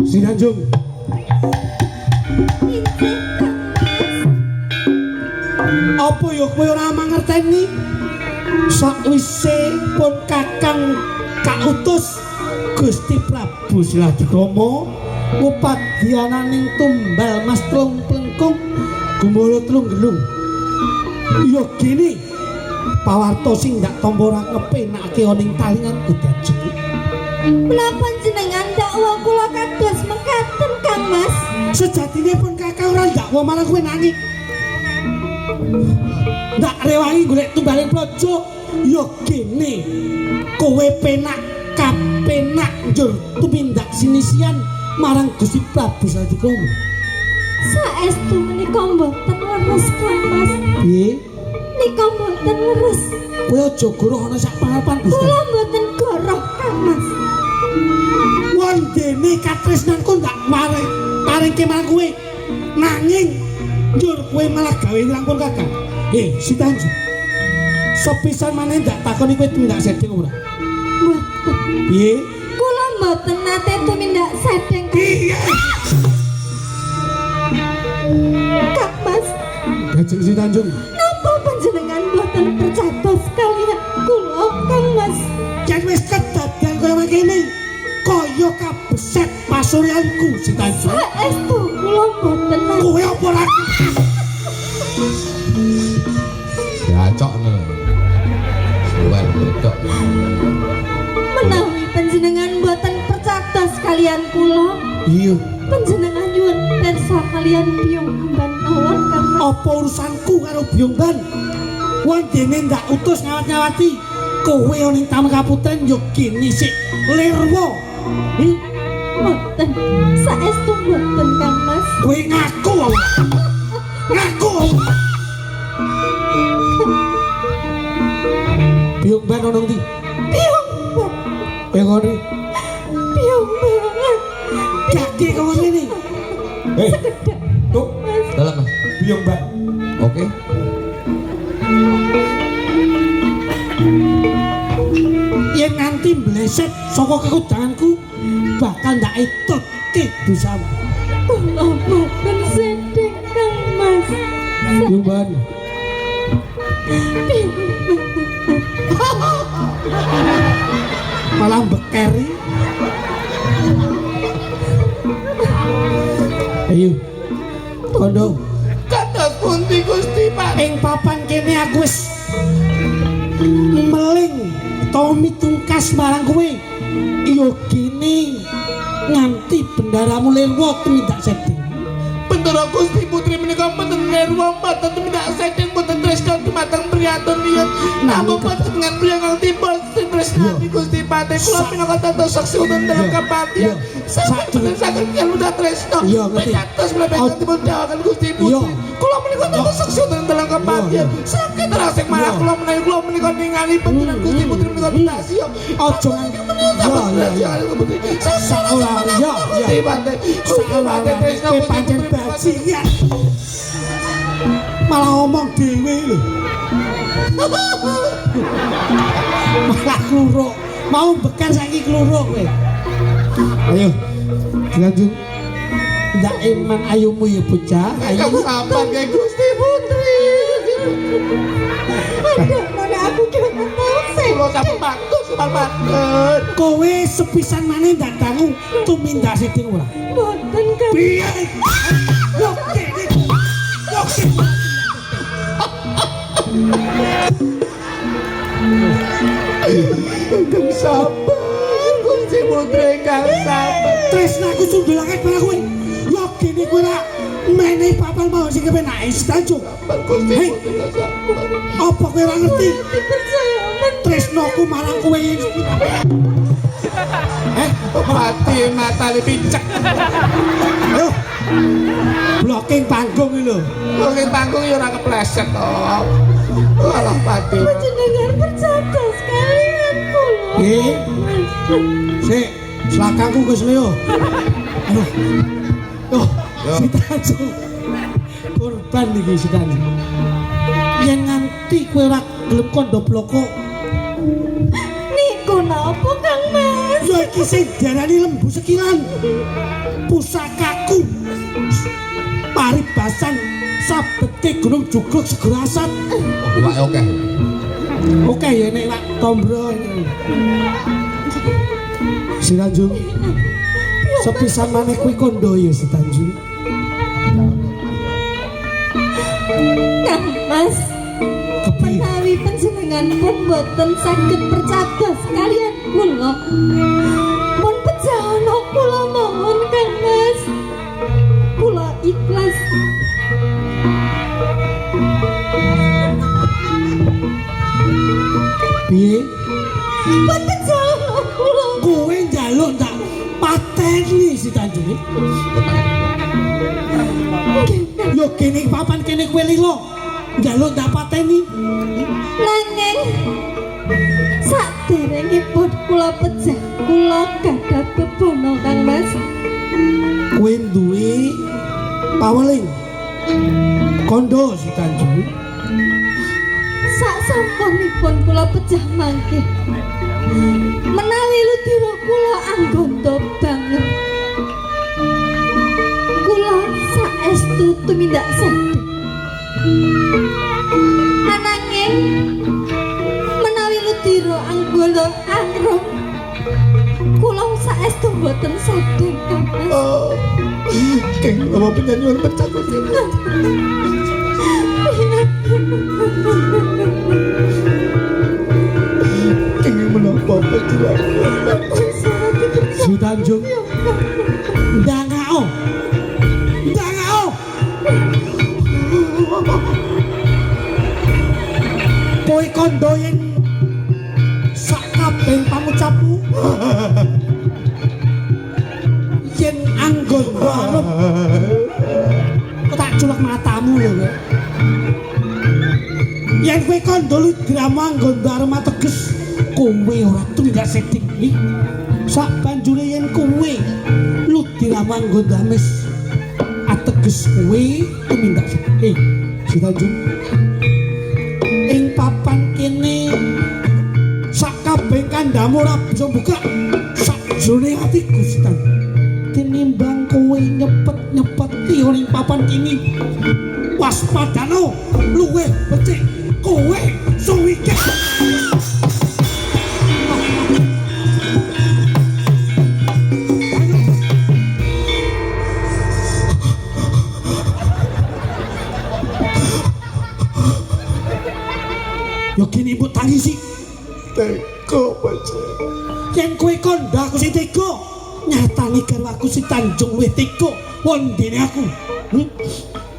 Sri Tanjung. Apa ya kowe ora mangerteni? Sakwise pun Kakang kautus Gusti Prabu Sratikrama upadyananing tumbal Mas Tlung Plengkung Gumbala Tlung Gelung. Ya gini pawarta sing ndak tampa ora ngepenake oning talingan Gudajeng. Menapa jenengan dakwa kula kados mekaten Kang Mas? Sejatine pun Kakang ora dakwa malah kowe nangis. Ndak rewangi golek tumbaling praja ya gene kowe penak penak njur tumindak sinisian marang Gusti Prabu Salatikrama. Saestu menika mboten leres Kang Mas. Piye? Nika mboten leres. Kowe aja goroh ana sak pangarepan Gusti. Kula mboten goroh Kang Mas. Wondene katresnanku ndak paringke marang kowe. Nanging njur kowe malah gawe langkung Kakang. Si Tanjung. Sepisan maneh ndak takoni kowe tumindak sedeng ora? Mboten. Piye? Kula mboten nate tumindak sedeng. Piye? Kang Mas, Kanjeng Si Tanjung. napa panjenengan mboten percatos kaliyan kula Kang Mas? Yen wis kedadian kaya mangkene, kaya kabeset pasuryanku Si Tanjung. Saestu kula mboten nate. Kowe apa lagi? Gacok lho. Suwer wedok. Menawi panjenengan mboten percatos kaliyan kula, Iya. panjenengan nyuwun pirsa kaliyan Biyong Ban mawon Kang Mas. Apa urusanku karo Byongban? Wondene ndak utus ngawat-ngawati. Kowe ning Taman Kaputen yo kini sik lirwa. Mboten, saestu mboten Kang Mas. Kowe ngaku wae. Ngaku. Byongban ono ndi? Biyong Ban, Ngene. Biyong Ban. Gak kok ngene. Sekedhik Tuh, Dalam Mas. Biyong Mbak. Oke. Yen nganti mleset saka kekudanganku bakal ndak etutke dosamu. kula mboten sedeng Kang Mas. Byongban. Malah bekeri. Ayo. Kondo. Kados pundi Gusti Pak? Ing papan kene aku wis meling Tommy tungkas marang kowe. Iyo gini nganti bendaramu lirwa tumindak sedeng. Bendara Gusti Putri menika mboten nerwa mboten tumindak sedeng mboten tresna dumateng priyantun liyan. Namung panjenengan priyang timbul tresnani Gusti Pate kula minangka dados saksi wonten dalem kapatihan. Sampun saged nyeludha tresna. Pitados mlebet timbul dawakan Gusti Putri. Kula menika dados saksi wonten dalem kapatihan. Sakit rasing marang kula menawi kula menika ningali panjenengan Gusti Putri menika tasya. Aja pancen bajingan. Malah ngomong dhewe lho. Malah kluruk. Mau bekan saiki kluruk kowe. Ayo. Dilanjut. Ndak iman ayumu ya bocah. Ayo. Sampun nggih Gusti Putri. Aduh, mana aku jangan tahu Kula sampun matur sumamatun. Kowe sepisan maneh ndak dangu tumindak sedeng ora? Mboten Kang. Piye? Yo kene. Yo kene. Kang sabar, Gusti Putri kang sabar. Tresnaku sundul akeh barang kowe. Yo kene kowe ra menehi papan mau sing kepenake Tanjung. Gusti Hei. Putri kang sabar. Apa kowe ora ngerti? Dipercaya men. Tresnaku marang kowe ini. Mati matane picek. Ayo. Blocking panggung iki lho. Wong panggung ya ora kepleset to. Alah pati. Panjenengan percados kaliyan kula. Nggih. Sik, selakangku Gus Leo. Aduh. Oh, si Tanjung. Korban iki si Tanjung. Yen nganti kowe ora gelem kandha bloko, Niku napa Kang Mas? ya iki sing diarani lembu sekilan. Pusakaku. Paribasan sabete Gunung Jugruk Segara Asat. Pak oke. Oke ya nek Pak Tombro ini. Si Tanjung. Sepisan maneh kuwi kondo ya si Tanjung. Kang Mas, Kepiye? menawi panjenengan pun boten saged percados kaliyan kula. Mun pejawana kula mohon Kang Mas. Kula ikhlas. Piye? Pun pejawana kula. Kowe njaluk Yo kene papan kene kowe lilo. Njaluk ndak pateni. Nanging saderengipun kula pejah kula gadah bebono Kang Mas. Kowe duwe paweling. Kondo si Tanjung. Sak sampunipun kula pejah mangke. Menawi ludira kula anggondo banget. Kula saestu tumindak sedhek. Ananging menawi ludira anggondo angrum kula saestu boten sedhek Kang Mas. Keng apa penyanyian bercampur. Keng menapa penjilan. Si Tanjung. Ndangao. Ndangao. Kowe kondo yen sak kabeh pangucapmu. Yen anggon arep tak culak matamu lho kowe. Yen kowe kandha drama anggon arep ateges kowe ora tunggak sedik iki. Sak banjure yen kowe lu drama anggon dames ateges kowe tumindak sedik. Si Tanjung. Ing papan kene sak kabeh kandhamu ora bisa buka sak jroning atiku si Tanjung. Tinimbang kowe nyepet-nyepet ing papan kini waspadano luwih becik kowe suwike. Yo kene mbok tangisi teko baca yen kowe kandha aku sing teko nyatane karo aku si Tanjung luwih teko wondene aku.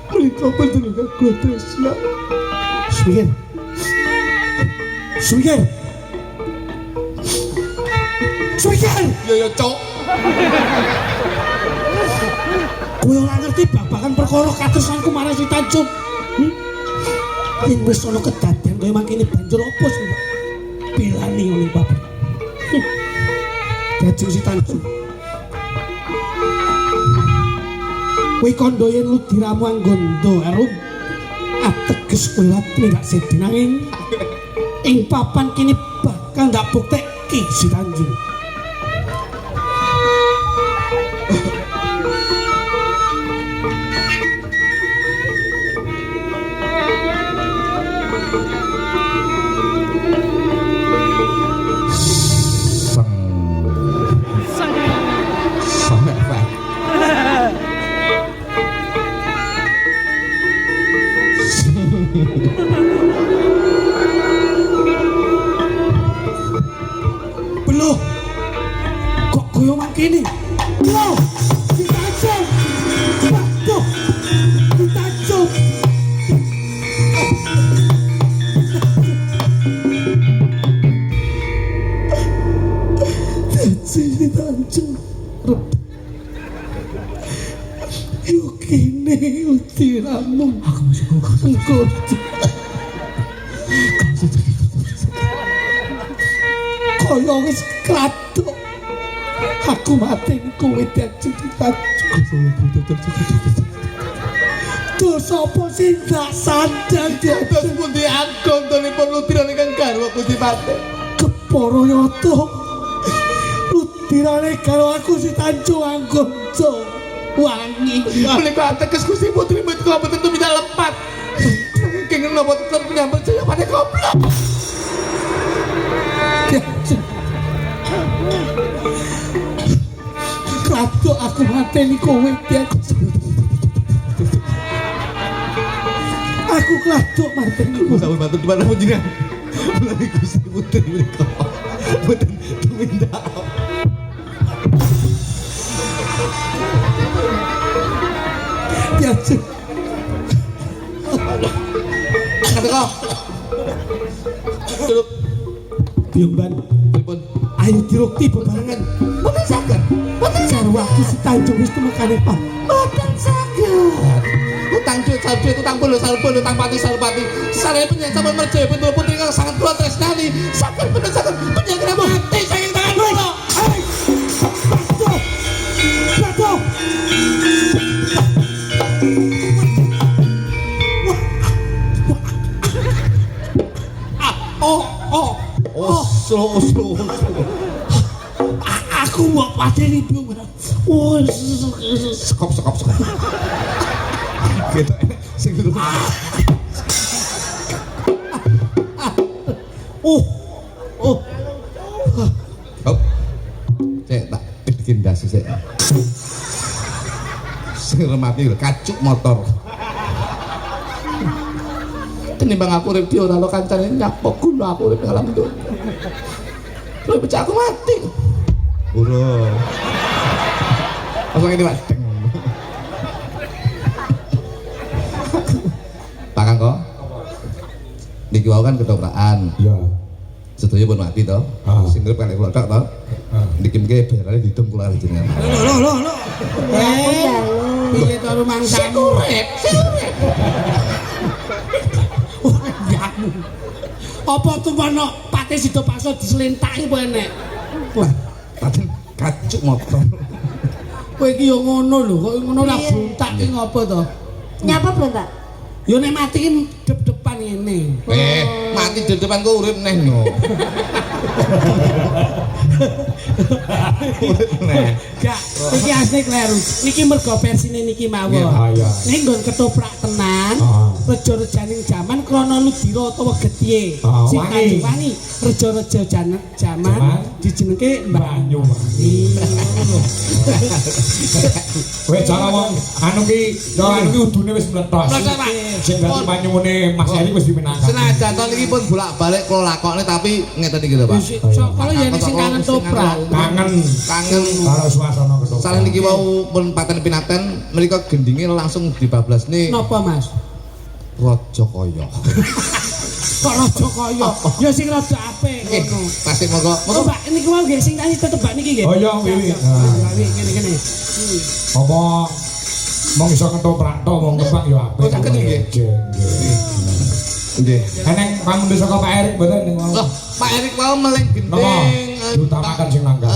Mriko panjenengan aku tresna. Suwigen. Suwigen. Suwigen. Ya cok. Kowe ora ngerti babagan perkara katresnanku marang si Tanjung. Yen wis ana kedadian kowe mangkene banjur apa sih, Mbak? Pilani ning papan. Dajeng si Tanjung. Kowe kandha yen ludiramu anggondo arum ateges kowe ati ndak sedi nanging ing papan kene bakal ndak bukteki si Tanjung. Beloh kok koyo mangkene loh si Tanjung waduh si Tanjung si Tanjung yo kene utiramu aku masih engkau kaya wis kratok aku mati kowe dadi Tanjung. Dosa apa sing dak sandang Terus pundi anggonipun lutirane kang garwa Gusti Pate. kepara nyata lutirane karo aku si Tanjung anggonco wangi Menika ateges Gusti Putri menika boten tumindak lepat. Kenging napa tetep nyambut saya pada goblok. kratok aku mateni kowe aku kratok mateni kowe Sampun matur dhuwur panjenengan. Menawi Gusti Putri menika boten tumindak. biasa Ketika Duduk Biung Ban Pripun ayo dirukti bebarengan Boten saged Boten cara karo aku si Tanjung wis temekane Pak. Mboten saged. Utang duit, utang puluh, utang pati, sarane penyen sampun merjaya betul putri kang sangat kula tresnani. Sampun bener saged penyen mati saking tangan kula. Batu. Slow. Aku mau pateni Bu. Oh, Sekop. Gitu sing dulu. Oh. Hop. Cek tak bikin dasi sik. Sing remati lho kacuk motor. Tenimbang aku urip di ora lo kancane nyapok gula aku urip alam itu. Lu pecah aku mati. Buro. Pasang ini Pak. Pakang kok. Niki wau kan ketoprakan. Ya. Setuju pun mati toh. Sing urip kan kula tok toh. Niki mengke bayarane didem kula jenengan. Loh. Piye to rumangsamu? Apa tumpano pate sida paksa dislentaki apa enek? Paten kacuk motor. Kowe iki yo ngono lho, kok ngono lah buntak ki ngopo to? Nyapa berontak? Yo nek mati ki dep-depan ngene. Mati di depan kok urip neh no. Gak, iki asli kleru. Niki mergo versine niki mawon. Iya. Nek nggon ketoprak tenan, reja-rejaning jaman krana ludira utawa gedhe. Sing wangi. wangi, reja-reja jaman dijenengke Banyuwangi. Kowe jangan wong anu ki udune wis meletos. Meletos, Pak. Sing dadi banyune Mas Heri wis dimenangkan. Senajan to niki pun bolak-balik kula lakokne tapi ngeten iki lho Pak. Kalau yen sing kangen toprak. Kangen karo suasana ketoprak. Salah niki wau pun paten pinaten mriku gendinge langsung dibablasne Napa Mas? Raja Kaya. Kok raja kaya? Ya sing rada apik Nggih, ngono. pasti monggo. Oh, Pak, niki wae nggih sing tadi tetebak niki nggih. Oh iya, Wiwi. Kene. Apa mong iso ketoprak to wong Kembang ya apik. Oh, saged nggih. Nggih. Eneng pamundu saka Pak Erik mboten ning Loh, Pak Erik mau meleng Napa? gendeng. Diutamakan sing nanggal.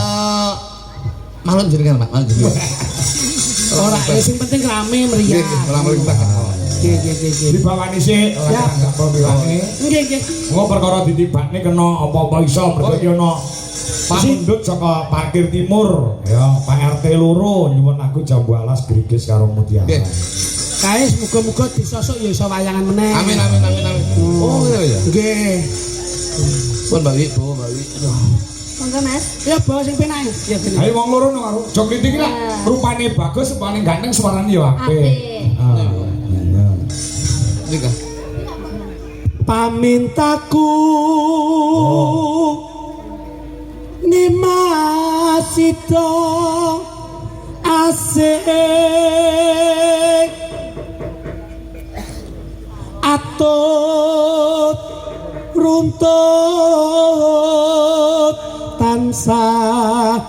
Malem jenengan Pak, malem jenengan. Ora, ya sing penting rame meriah. Nggih, malam kita. Nggih. Dibawani sik ora nggak pemilange. Nggih. Engko perkara ditibakne kena apa-apa iso mergo iki ana pamundhut saka parkir timur ya Pak RT loro nyuwun aku jambu alas grigis karo mutiara. Nggih. Kae muga-muga disosok ya iso wayangan meneh. Amin. Oh iya. Nggih. Pun Mbak Wi, Mbak Wi. Monggo Mas. Ya bawa sing penake. Ya bener. Ayo wong loro nang karo Joglit iki lah rupane bagus paling ganteng suarane ya apik. Nika. Pamintaku nimasito asik atut runtut tansah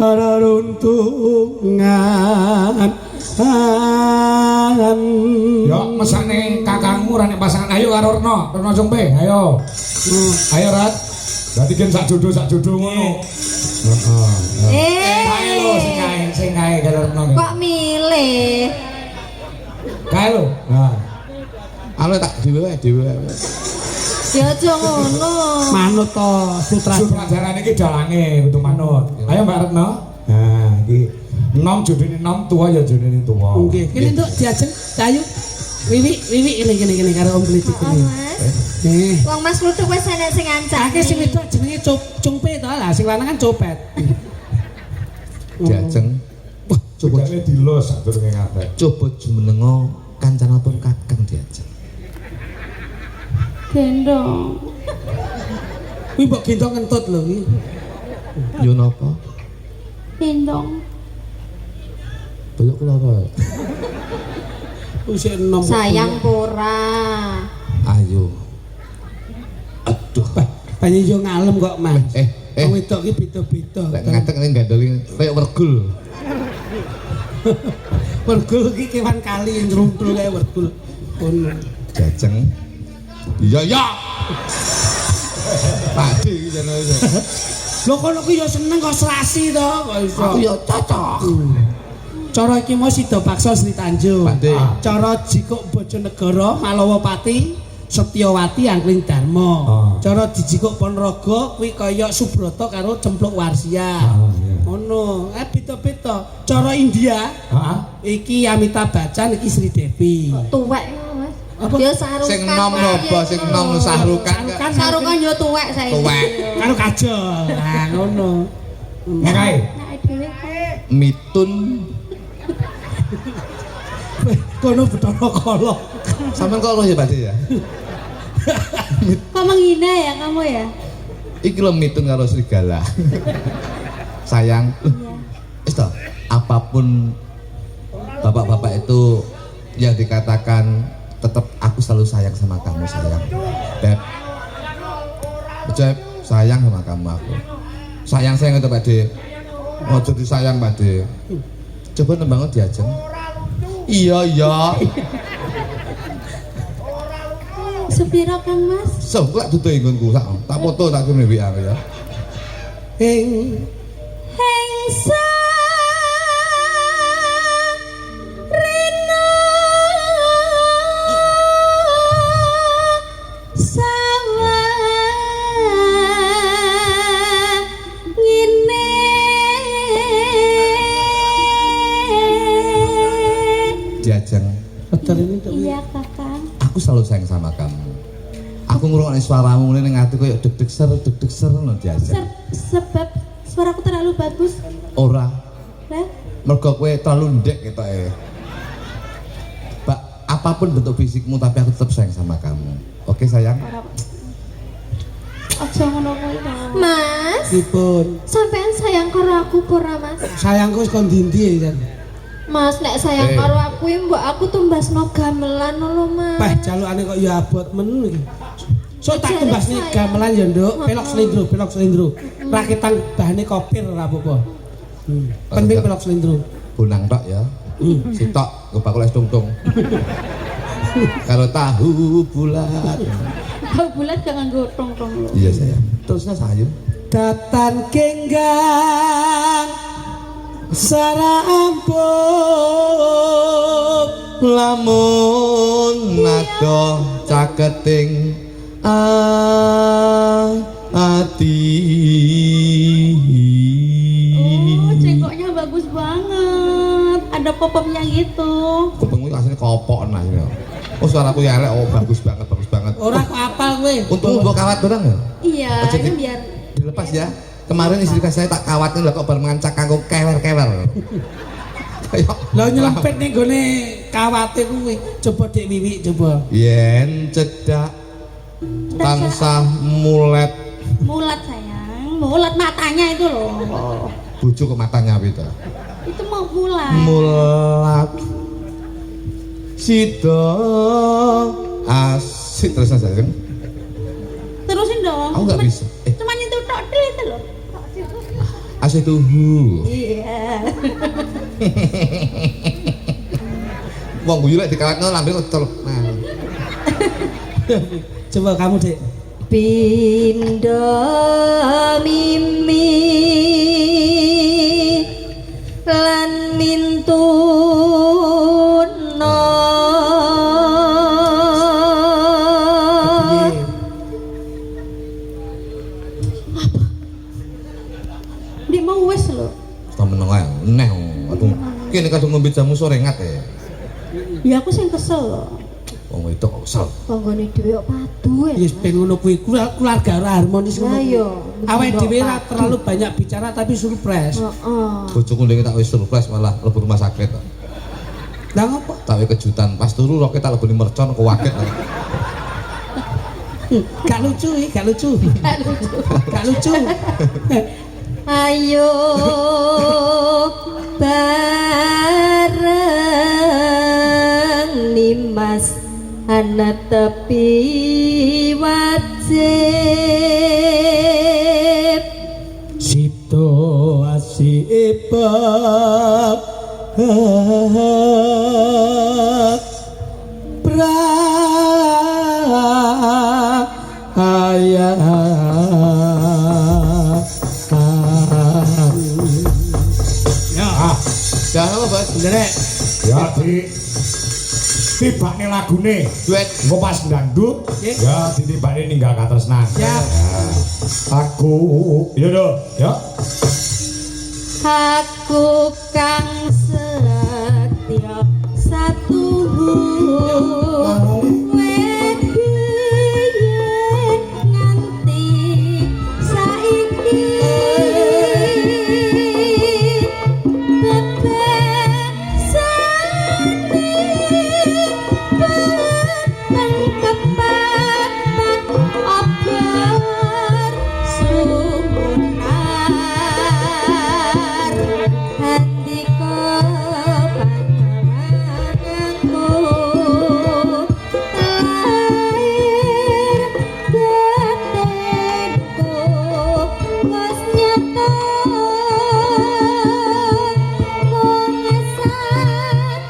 reruntungan. Yo mesane kakangmu ra nek pasangan ayo karo Reno Jongpe ayo. Ayo Rat. Dadi gen sak jodoh ngono. Kae lho sing kae karo Reno. Kok milih? Kae lho. Nah. Anu tak dhewe. Ya aja ngono. Manut to Sutradara niki dalange kudu manut. Ayo Mbak Retno. Nah, iki nom jodine nom tua ya jodine tua. Nggih, kene entuk diajeng Cayu. Wiwi kene karo Om Blitik kene. Nggih. Wong Mas Kluthuk wis enek sing ngancani. Akeh sing wedok jenenge Cungpe to lah, sing lanang kan Copet. Diajeng. Wah, Coba dilos sadurunge ngatek. coba jumenengo kancanipun Kakang diajeng. Gendong. Kuwi mbok gendong kentut lho iki. Yo napa? Gendong. Boyo kula apa? Wis enom. Sayang pora. Ayo. Aduh. Banyu yo ngalem kok, Mas. Eh. Wong wedok iki beda-beda. Lek ngatek ning gandoli koyo wergul. Wergul iki kewan kali ngruntul kae wergul. Ngono. Jajeng. Iya ya. Padi iki jane. Lho kono ku ya seneng kok serasi to kok iso. Aku ya cocok. Cara iki mau sida paksa Sri Tanjung. Padi. Cara jikuk Bojonegoro Malawapati Setyawati Angkling Dharma. Cara dijikuk Ponorogo kuwi kaya Subrata karo Cempluk Warsia. Ngono. Beda-beda. Cara India, iki Amitabh Bachchan, iki Sri Devi. Tuwek Mas. Apa? Ya sarukan. Sing nom nopo sing nom sahrukan. Sarukan yo tuwek saiki. Tuwek. Karo kajol. Nah, ngono. Ya kae. Nek dhewe kok Mitun Kono Bathara Kala. sampean kok loh ya Pak ya. kok menghina ya kamu ya? Iki lho mitun karo serigala. Sayang. Wis toh, apapun bapak-bapak itu yang dikatakan tetap aku selalu sayang sama kamu sayang. Beb. Beb, sayang sama kamu aku. Sayang itu Pak De. Ojo disayang Pak De. Coba nembang diajeng. Iya iya. Sepira Kang Mas? Sok dudu inggonku sak. Tak foto tak kirim WA ya. Heng Hengsa Rina Sawa Ngine Diajeng. betul ini tuh. Iya Kakang. Aku selalu sayang sama kamu. Aku ngrungokne suaramu ngene ning ati koyo deg-deg ser ngono diajeng. Sebab suaraku terlalu bagus. Ora, Lah, mergo kowe terlalu ndek ketoke. Mbak, apapun bentuk fisikmu tapi aku tetap sayang sama kamu. Oke sayang? ora. Aja ngono kuwi. Mas, Dipun. sampean sayang karo aku pura Mas? Sayangku wis kon ndi ya, Jan. Mas, nek sayang karo aku ya mbok aku tumbasno gamelan lho Mas. Peh jalukane kok ya abot men iki. So tak Jare tumbasne sayang. gamelan ya, Nduk. Pelok slendro. Rakitan bahane kopir ora apa-apa. Penting pelok slendro. Bonang tok ya. Sitok nggo bakul es tungtung. Karo tahu bulat. Kau bulat jangan gotong-tong lho. Iya sayang. Terusnya sayang. Datan kenggang sarampung Lamun nado caketing ati. Oh, cengkoknya bagus banget. Ada pop-popnya gitu. Kupingmu asline kopok nah ini. Oh suaraku ya elek, oh bagus banget. ora kok apal kowe. Untung mbok kawat barang ya. Iya, Aja ini di- biar Dilepas ya. Kemarin istri saya tak kawatin lah kok bar ngancak kanggo kewer-kewer. Kayak Lah nyelempet ning gone kawate kuwi. Coba Dik Wiwi coba. yen cedak tansah mulet mulat sayang. Mulat matanya itu loh. bojo ke matanya itu. Itu mau mulat. Mulat sida asik terus aja kan. Terusin dong. Aku nggak bisa. Cuma nyentuh tok deh itu loh. Asik tuhu. Iya. Wong guyu lek dikawatno lambe kok celok. Nah. Coba kamu, Dik. Pindo mimi lan mintuno Di mau wes lho. Temen ae neh. Aduh, kene kadung ngombe jamu sore ngat ya. Ya aku sing kesel lho. Wong itu kok kesel. Panggone dhewe kok padu ya. Yes, ben ngono kuwi keluarga ora harmonis ngono. Lah yo. Awake dhewe ora terlalu banyak bicara tapi surprise. Heeh. Bojoku ndenge tak wis surprise malah lebu rumah sakit. Lah ngopo? Tak wis kejutan pas turu roke tak leboni mercon kok waget. Gak lucu iki, gak lucu. Gak lucu. Ayo bareng nimas ana tepi wajib Sito asih tibane lagune duet engko pas ndandut ya ditibane ninggal katresnan Siap. aku yo ya Aku kang setya satuhu webiyen nganti saiki bebasane peteng kepapat obar sumunar handika panjenenganku lahir batinku wis nyata mengesat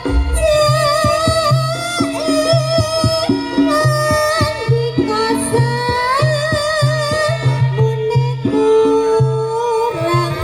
handika samune kurang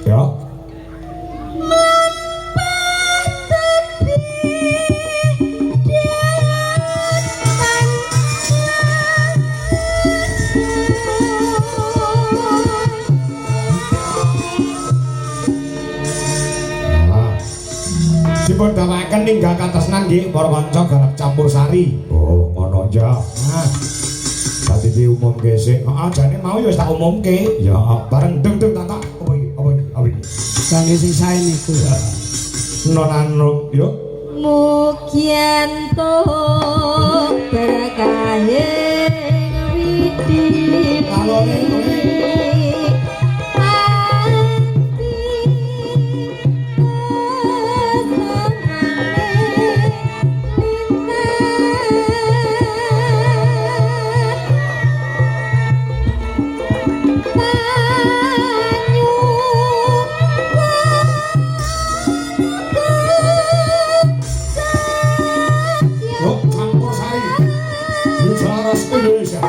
ya dipun dawaken ninggal katresnan nggih para kanca garap campur sari. Oh, ngono ya. Nah. Dadi diumumke sik. Heeh, jane mau ya wis tak umumke. Ya, bareng deng-deng tak apa iki? Apa iki? Kangge sing sae niku. Nonano, yo. Mugianto berkahing widi Yo, campur sari. Bicara Indonesia.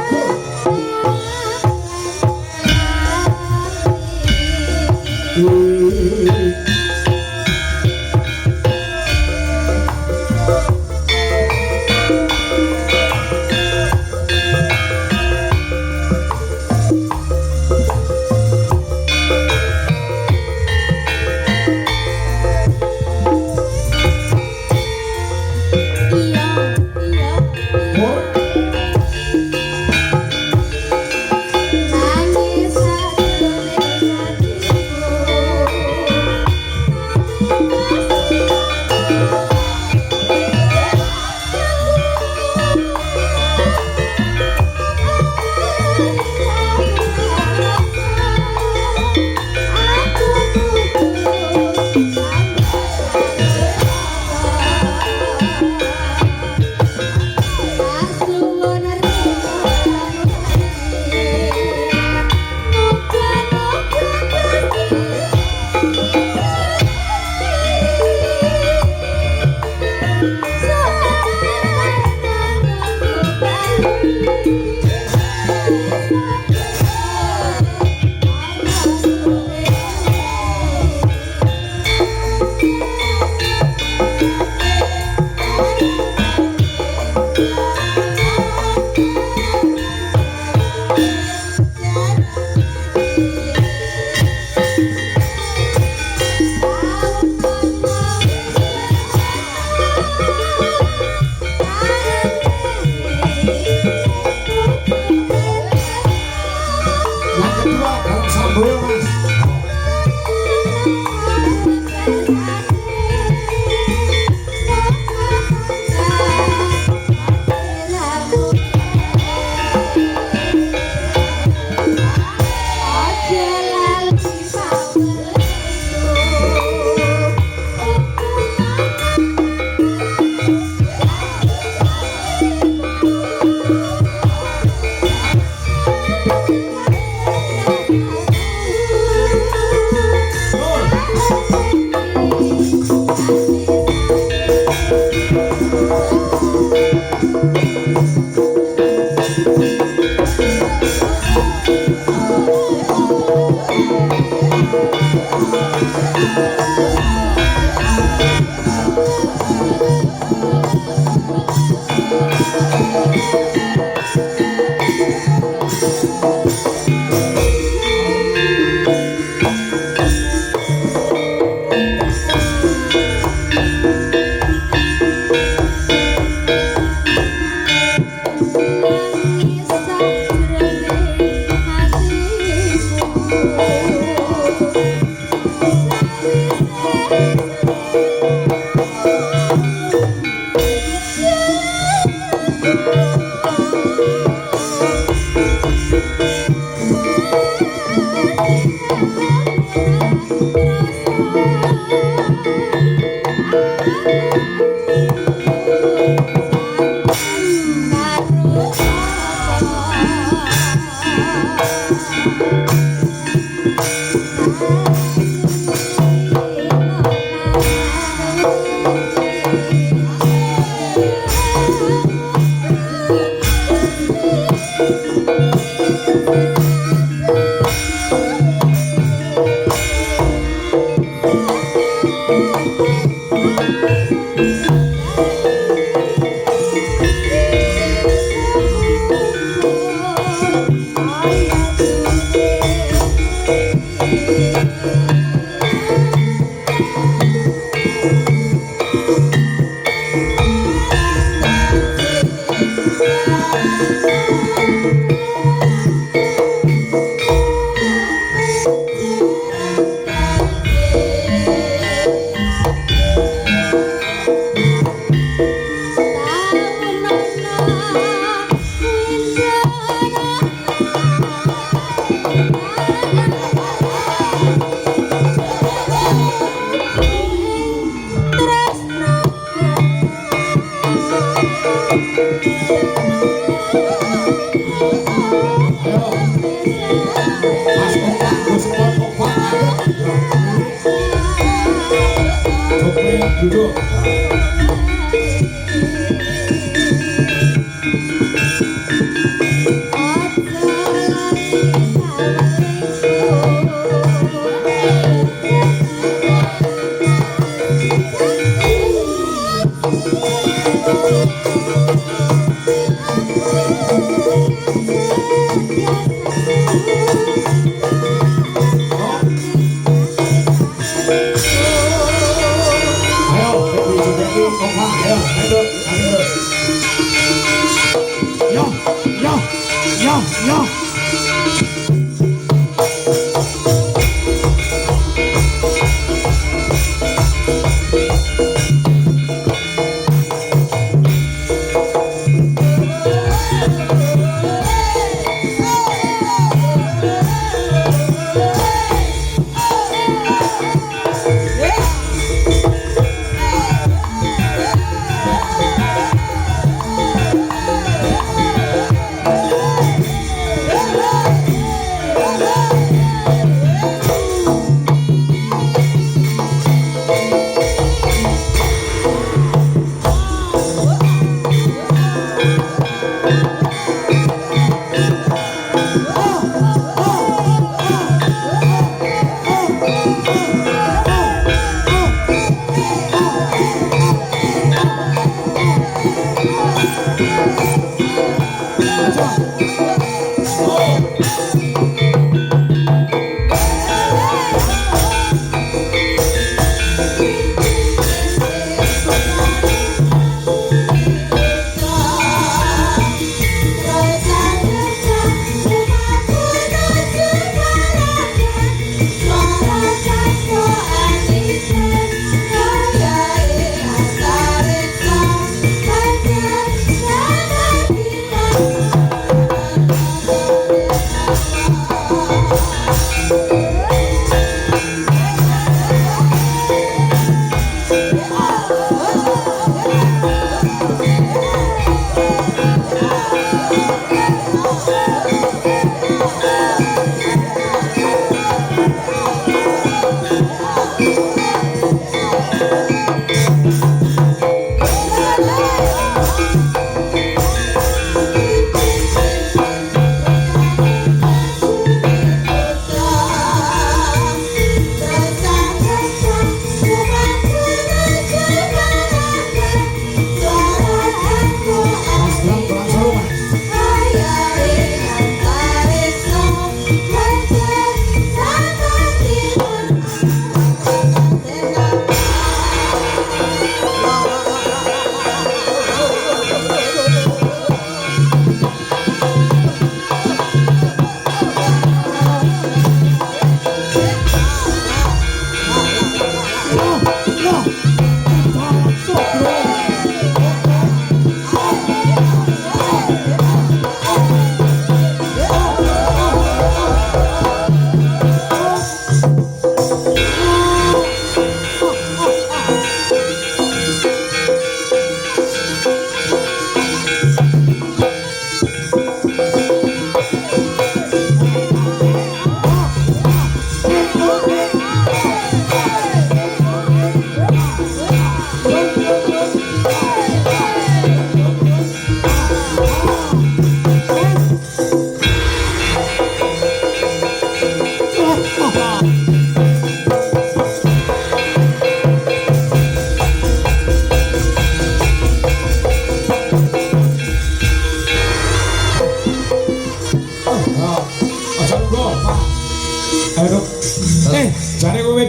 Duduk.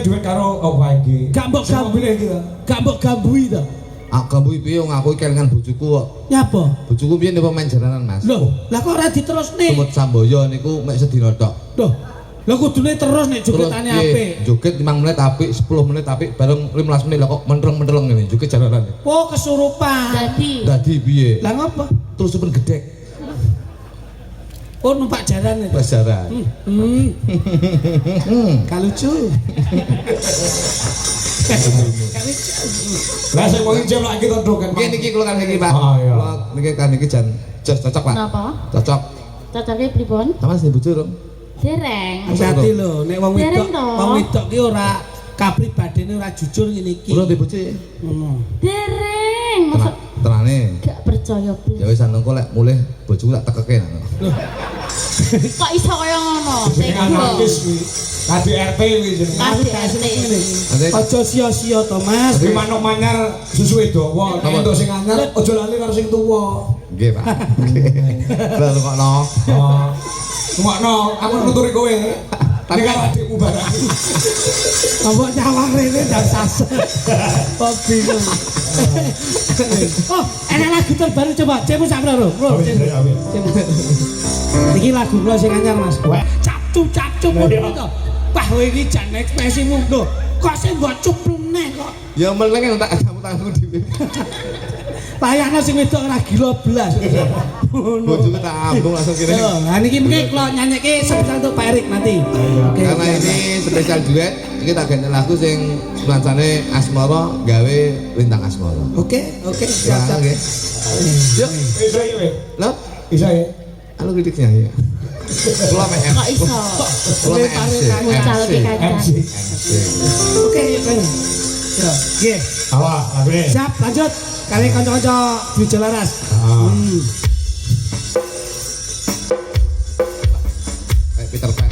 duit karo apa iki? Gak mbok Sing mobil iki to. Gak mbok gambui to. Aku piye ngaku kelingan bojoku kok. Nyapa? Bojoku piye niku pemain jalanan, Mas. Lho, lah kok ora diterusne? Sumut Samboyo niku mek sedina tok. Loh, lah kudune terus nek jogetane apik. Joget 5 menit apik, 10 menit apik, bareng 15 menit lah kok mentereng-mentereng ngene joget jalanan. Oh, kesurupan. Dadi piye? Lah ngapa? Terus pun gedek. Oh, numpak jalan itu. Pas jalan. Kalucu. Lah sing wong jam lagi to Dok kan. Niki kula kan niki, Pak. Oh, iya. Kula niki kan niki jan jos cocok, Pak. Napa? Cocok. Cocoknya pripun? Sama sing bojo dong. Dereng. Hati lho, nek wong wedok, Dereng to. wong wedok ki ora kapribadene ora jujur ngene iki. Kula di bojo. Ngono. Dereng. Maksud Tenane. gak percaya blas. Ya wis anengko lek mulih bojoku tak tekeke. Kok iso kaya ngono? Jenengan nangis kuwi. KDRT kuwi jenengan. KDRT. Aja sia-sia to, Mas. Dadi manuk manyar susuwe dawa, nek entuk sing anyar aja lali karo sing tuwa. Nggih, Pak. Lah kok no. Oh. Ngono, aku nuturi kowe. Tapi kan adikmu barang. Apa nyawang rene dan sase. Kok bingung. Oh, enak lagu terbaru coba. Cemu sak loro. Bro. Iki lagu kula sing anyar, Mas. Capcu ngono to. Wah, kowe iki jan ekspresimu lho. Kok sing mbok cuplene kok. Ya meleng tak kamu tanggung dhewe. Layakno sing wedok ora gila blas. Ngono. Bojoku tak ambung langsung kene. Nah, niki mengki kula nyanyikke spesial untuk Pak Erik nanti. Oke. Karena ini spesial duet, iki tak ganti lagu sing nuansane asmara gawe lintang asmara. Oke. Ya, Siap. oke. Yuk, Bisa ya, weh. lho, Bisa ya. anu kritik nyanyi. Kula mek Kok iso? Kula mek MC. Mucal ke kancah. MC. Oke, ya. Nggih. Awak, lagune. Siap, lanjut. Kali kanca-kanca Bujo Laras. Kayak Peter Pan.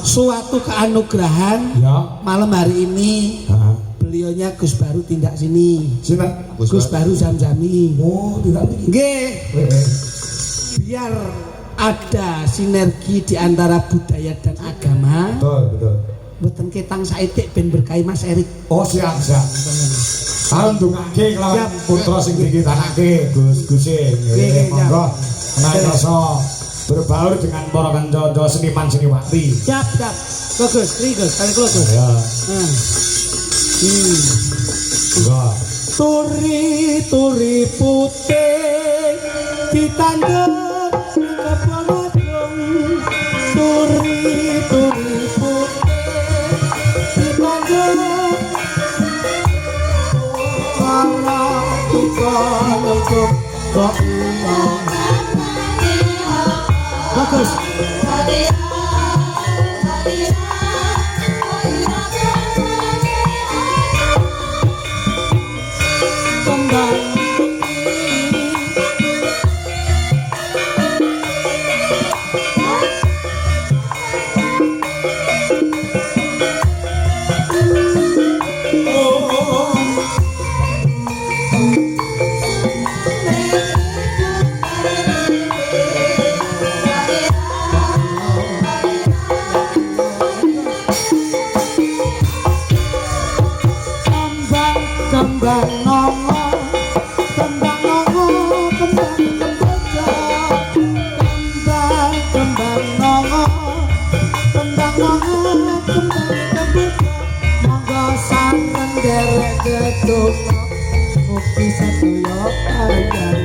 Suatu keanugerahan Ya. malam hari ini beliaunya Gus Baru tindak sini. Sinten? Gus Baru Zamzami. Oh, tidak iki. Nggih, biar ada sinergi di antara budaya dan agama. Betul. Mboten ketang saetik ben berkahi Mas Erik. Oh, siap. Salam ndongake kelawan putra sing dikitanake Gus-Guse. Nggih, Monggo menawi rasa berbaur dengan para kanca-kanca seniman-seniwati. Siap. Bagus, Gus. Kali kula Gus. Ya. Enggak. Turi putih ditandem kebonodong. Turi putih ditandem para tukang kok bagus. Kembang nongo, kembang gedung mugi sedaya panjang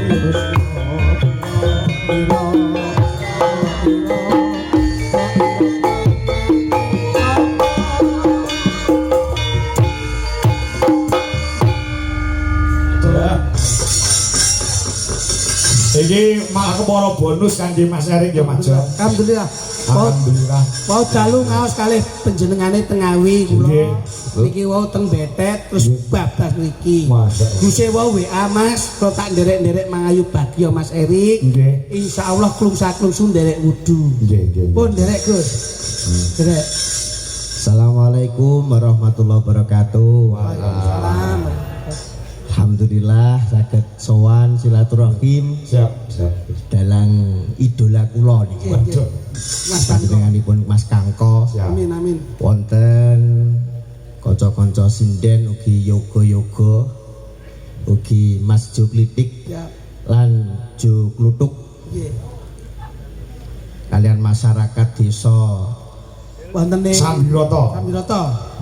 Iki malah kepala bonus kangge Mas Erik ya Mas Jo. Alhamdulillah. Alhamdulillah. Wau dalu ngaos kalih panjenengane Tengawi kula. Nggih. Niki wau teng Betet terus babas niki. Masyaallah. Guse wau WA Mas, kula tak nderek-nderek mangayu bagya Mas Erik. Nggih. Insyaallah klungsa-klungsu nderek wudu. Nggih, nggih. Pun nderek Gus. Nderek. Assalamualaikum warahmatullahi wabarakatuh. Waalaikumsalam. Alhamdulillah saged sowan silaturahim Siap, siap. dalang idola kula niki. Waduh. Mas Tangko. Panjenenganipun Mas Kangko. Siap. Amin amin. Wonten kanca-kanca sinden ugi yoga-yoga, ugi Mas Jo Klitik Ya. lan Jo Klutuk Nggih. kalian masyarakat desa Wonten ing Sambiroto. Sambiroto.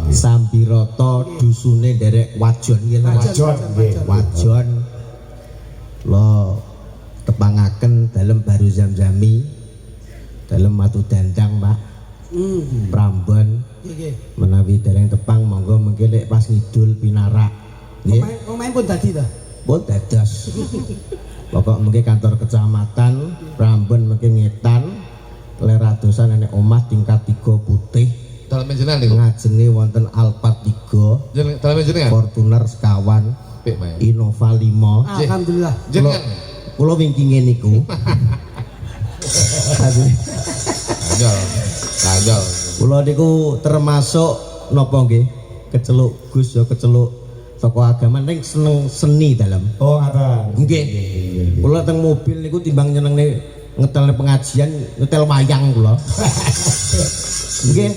Sambiroto dusune derek Wajon nggih lho. Wajon, nggih. Wajon lo tepangaken dalem baru zam-zami dalem watu dandang Pak Prambon Nggih. menawi dereng tepang monggo mengki lek pas ngidul pinarak nggih Omahe pun dadi ta? pun dados pokok mengki kantor kecamatan Prambon mengki ngetan leradosan enek omah tingkat 3 putih Dalam jenengan niku. ngajenge wonten Alphard 3 Dalam jenengan. Fortuner sekawan Pik Mae. Innova 5 Alhamdulillah. Jenengan. kula wingkinge niku Kanjol. Kanjol. kula niku termasuk napa nggih keceluk Gus ya keceluk saka agama ning seneng seni dalam Oh, ada. nggih kula teng mobil niku timbang nyenengne ngetel pengajian nyetel wayang kula nggih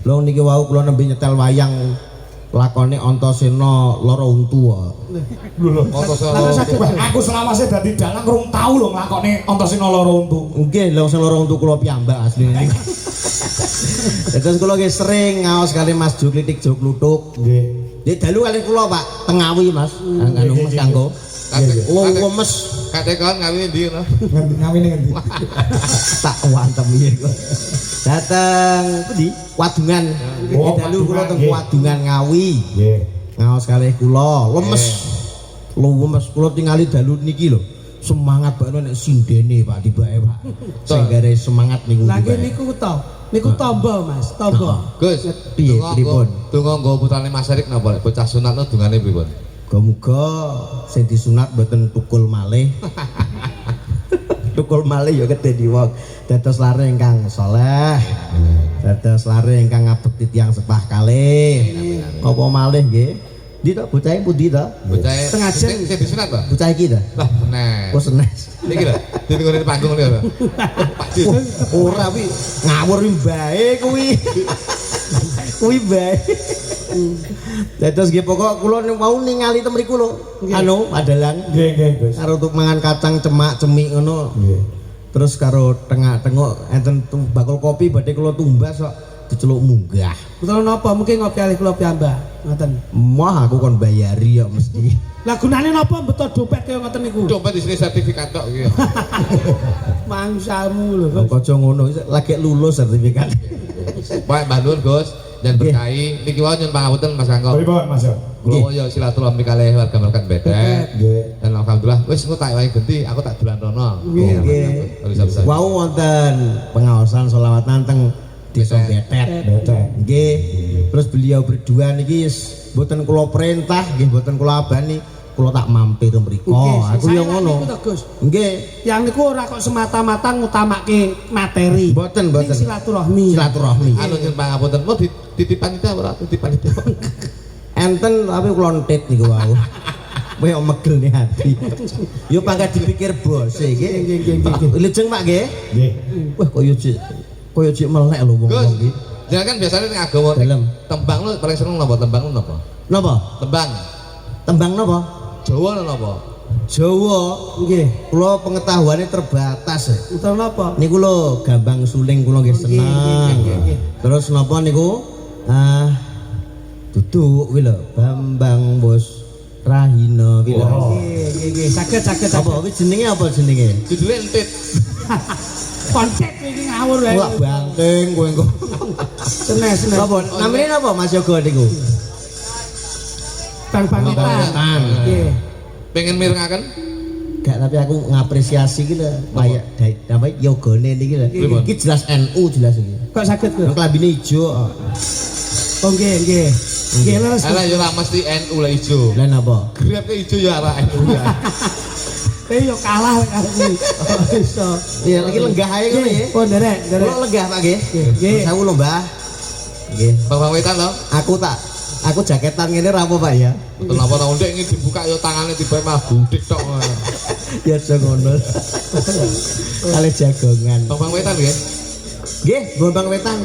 lho niki wau kula nembe nyetel wayang lakone Antasena lara untu Lho. Antasena. Wah, aku selawase dadi dalang rung tau lho nglakoni Antasena lara untu. nggih lho sing lara untu kula piyambak asline niku terus kula nggih sering ngaos kali Mas Jo Klitik Jo Klutuk Nggih. nggih dalu kali kula Pak Tengawi Mas anu Mas Kanggo lemes Kate kon ngawini ndi ngono. Ngawine ngendi? tak wantem iki kok dateng pundi Wadungan Oh, dalu kula teng Wadungan, Wadungan Ngawi Nggih. ngaos kalih kula lemes kula tingali dalu niki lho semangat banget nek sindene Pak tibake Pak sing gare semangat niku Lagi tibake. niku to. Niku tombo Mas, tombo. Gus, Piye, pripun? Donga nggo putrane Mas Erik napa lek bocah sunatno dungane pripun? Muga sing disunat mboten tukul malih. Tukul malih ya kedhe wong. Dados lare ingkang saleh. Dados lare ingkang ngabekti tiyang sepah kalih. Apa malih nggih? Ndi to bocahe pundi to? Bocah Setengah jam. sing disunat to? Bocah iki to? Lah, bener. Oh senes. Niki lho, di panggung lho. Pak Jus. Ora kuwi ngawur mbae kuwi. Kuwi bae. Dados nggih pokok kula mau ningali ten mriku lho. Anu padalan. Nggih, nggih, Gus. Karo untuk mangan kacang cemak cemik ngono. Nggih. Terus karo tengok enten bakul kopi badhe kula tumbas kok diceluk munggah. Betul napa? Mungkin ngopi alih kula piyambak. Ngoten. Mah aku kon bayari ya mesti. Lah gunane napa beto dompet kaya ngoten niku? Dompet di sini sertifikat tok iki. Mangsamu lho. Kok aja ngono lagi lulus sertifikat. Pak Mbah Nur Gus, dan berkahi niki wae nyuwun pangapunten Mas Kangko. Pripun, Mas? Kula ya silaturahmi kalih warga masyarakat Betet. Nggih. Dan alhamdulillah wis engko tak wae genti aku tak dolan rono. Nggih. Bisa-bisa. Wau wonten pengaosan selawatan teng Desa Betet. Betet. Nggih. Terus beliau berdua niki mboten kula perintah, nggih mboten kula abani, kula tak mampir mriku. Aku yo ngono. Niku to, Gus. Nggih. Yang niku ora kok semata-mata ngutamake materi. Mboten, mboten. Ning silaturahmi. Silaturahmi. Anu nyuwun pangapunten, mau titipan itu ora titipan itu. Enten tapi kula entit niku wau. Kowe megel nih hati. Yo pangkat dipikir bos nggih. Lejeng Pak nggih. Nggih. Wah koyo cik melek lho wong-wong Gus, iki. jangan kan biasanya ning agama Dalem. tembang lu paling seneng napa? Tembang lu napa? Napa? Tembang. Tembang napa? Jawa lho napa? Jawa. Nggih. Kula pengetahuannya terbatas. Betul napa? Niku lho gambang suling kula nggih seneng. nggih. Terus napa niku? Duduk kuwi lho, Bambang Bos Rahina kuwi lho. Nggih, saged. Apa kuwi jenenge apa jenenge? Judule entit. Kontek iki ngawur wae. Wah, banting kowe engko. Senes. Apa namine napa Mas Yoga niku? Bang Wetan. Nggih. Pengen mirengaken? Gak, tapi aku ngapresiasi iki lho, kaya apa yogane niki lho. Iki jelas NU jelas iki. Kok saged kok? Klambine ijo. Oh nggih. Nggih leres. Ala yo ora mesti NU lah ijo. Lah napa? Grepe ijo ya ora NU ya. Yo kalah karo kuwi. Iso. Iya, lagi lenggah ae ngono ya. Oh, nderek. Kula lenggah Pak nggih. Nggih. Sewu lho, Mbah. Nggih. Bang Wetan lho. Aku jaketan ngene ra apa Pak ya. Betul apa ora ndek iki dibuka yo tangane tiba mah budik tok. Ya aja ngono. Kale jagongan. Bang Wetan nggih. Nggih, Bambang Wetan.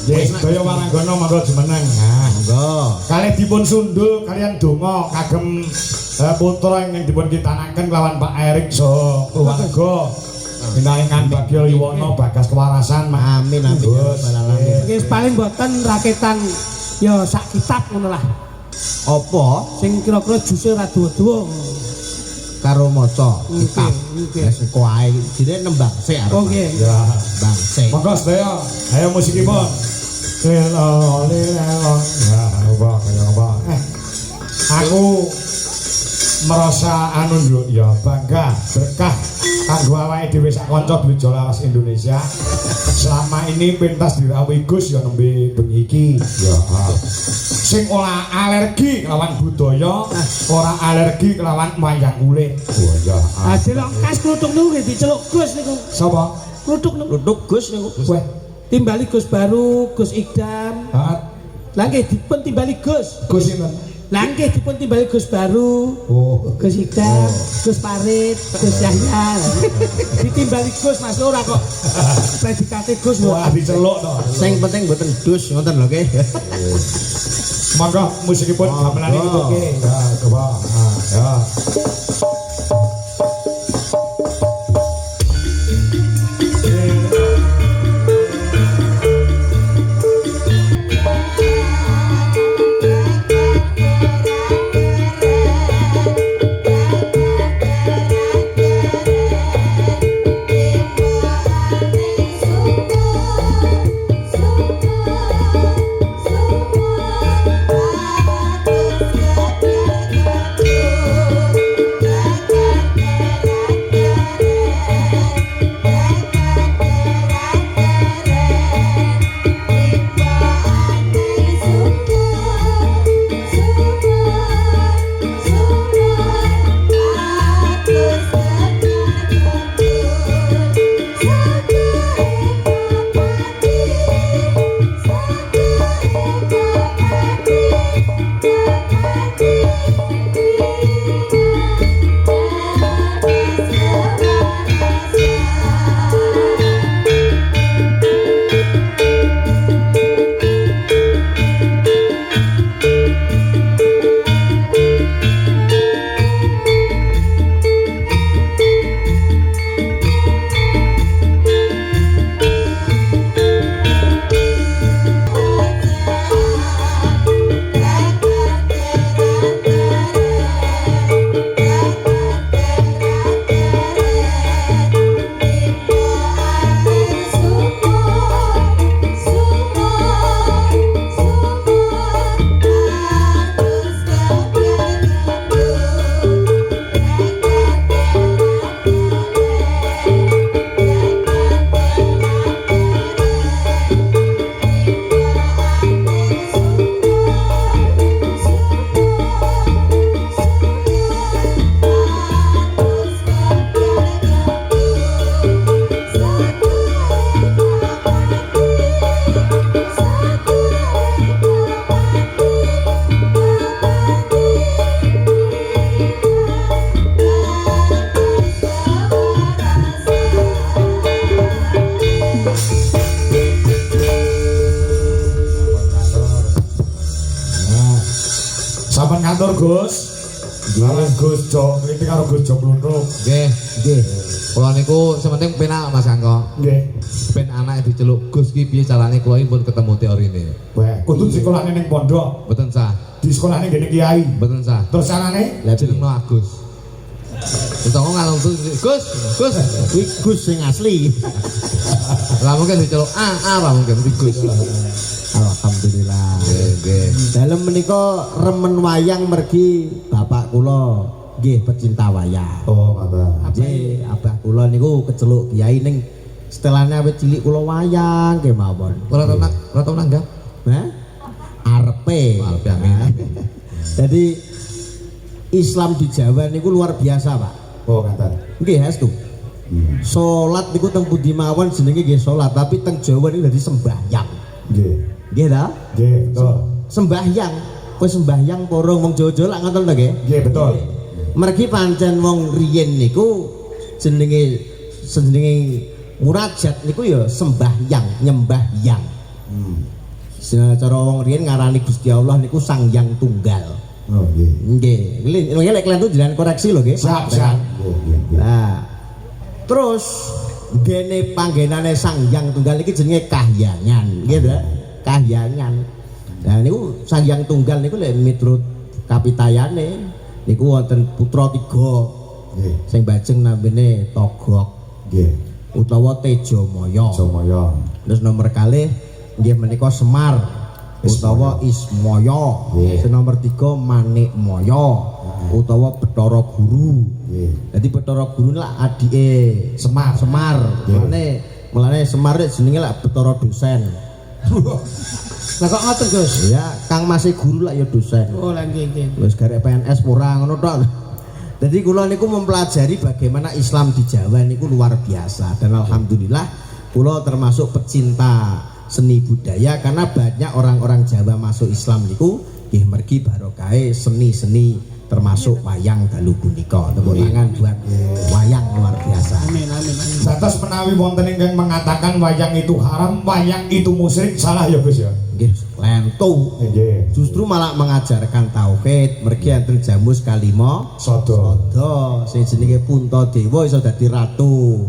Nggih, sedaya warangana monggo jumeneng. Nah, Monggo. kalih dipun sundul kalian donga kagem putra ingkang dipun kitanaken lawan Pak Erik saha keluarga. Pinangan Bagya Yuwana bagas kewarasan. Amin amin. Gus. Nggih paling mboten raketan ya sak kitab ngono lah. Apa Sing kira-kira juse ora duwa-duwa. karo maca kitab? Nggih. Wis engko ae dene nembang sik arep. Oh nggih. Ya. Bang sik. Monggo sedaya, ayo musikipun. Lelo lelo. Ya, apa? Aku merasa anu yo ya bangga berkah kanggo awake dhewe sak kanca Dwija Lawas Indonesia. Selama ini pentas dirawuhi Gus ya nembe bengi iki. Ya. Sing ora alergi kelawan budaya, ora alergi kelawan wayang kulit. Oh ya. Adil kas kluthuk niku nggih diceluk Gus niku. Sapa? Kluthuk niku. Duduk Gus niku. Kowe. Timbali Gus Baru, Gus Ikdam. Lah nggih dipun timbali Gus. Gus sinten? Lah nggih dipun timbali Gus Baru. Oh. Gus Ikdam, Gus Parit, Gus Yahya. Ditimbali Gus Mas ora kok. Predikate Gus Wah, diceluk to. Sing penting mboten dus ngoten lho nggih. Monggo musikipun gamelan iki tuke. Ya, coba. Ya. Sampun kantor Gus. Nggih Gus Jo, iki karo Gus Jo Plutuk. Nggih, nggih. Kula niku sementing penak Mas Angko. Nggih. Ben anake diceluk Gus ki piye carane kula pun ketemu teorine. Wah, kudu sekolahane ning pondok. Mboten sah. di sekolahnya gini kiai. Mboten sah. Terus carane? Lah Jenengno Agus. Utawa ngalung tuh Gus. kuwi Gus sing asli. Lah mungkin diceluk lah mungkin Gus. Alhamdulillah. Nggih. Dalem menika remen wayang mergi bapak kula nggih pecinta wayang. Oh, apa? Nggih, abah kula niku keceluk kiai ning setelane awit cilik kula wayang kemawon. Ora tau nanggap. Hah? Arepe. Amin. Jadi Islam di Jawa niku luar biasa, Pak. Oh, kata. Nggih, estu. Salat niku teng pundi mawon jenenge nggih salat, tapi teng Jawa niku dadi sembahyang. Nggih. Nggih ta? Nggih, betul. Sembahyang. Kowe sembahyang porong wong Jawa-Jawa lak ngoten to nggih? Nggih, betul. Mergi pancen wong riyen niku jenenge munajat niku ya sembahyang, nyembahyang. Cara wong riyen ngarani Gusti Allah niku Sang Hyang Tunggal. Oh, nggih. Nggih, nggih lek kalian tuh jalan koreksi lho nggih. Siap. Nggih. Nah, terus gene panggenane Sang Hyang Tunggal iki jenenge Kahyangan, nggih ta? Kahyangan. Nah niku Sang Hyang Tunggal niku lek miturut kapitayane niku wonten putra 3. Nggih. Sing bajeng namine Togok Nggih. utawa Tejamaya. Somaya. Terus nomor kalih nggih menika Semar utawa Ismaya. Nggih. Sing nomor 3 Manikmaya utawa Bathara Guru. Nggih. Jadi Bathara Guru lah adike Semar. Nggih. Mulane Semar jenenge lah Bathara Dosen. Lah kok ngoten Gus? Ya, Kang Mas Guru lah ya dosen. Oh lah nggih. Wis garek PNS ora ngono tok. Jadi kula niku mempelajari bagaimana Islam di Jawa niku luar biasa dan alhamdulillah kula termasuk pecinta seni budaya karena banyak orang-orang Jawa masuk Islam niku nggih mergi barokahe seni-seni termasuk wayang dalu punika. Tepuk tangan buat wayang luar biasa. Amin. Satas menawi wonten ingkang mengatakan wayang itu haram, wayang itu musyrik, salah ya Gus ya? Nggih, lentu. Nggih. Justru malah mengajarkan tauhid, mergi enten jamus kalima Sada. sing jenenge Puntadewa iso dadi ratu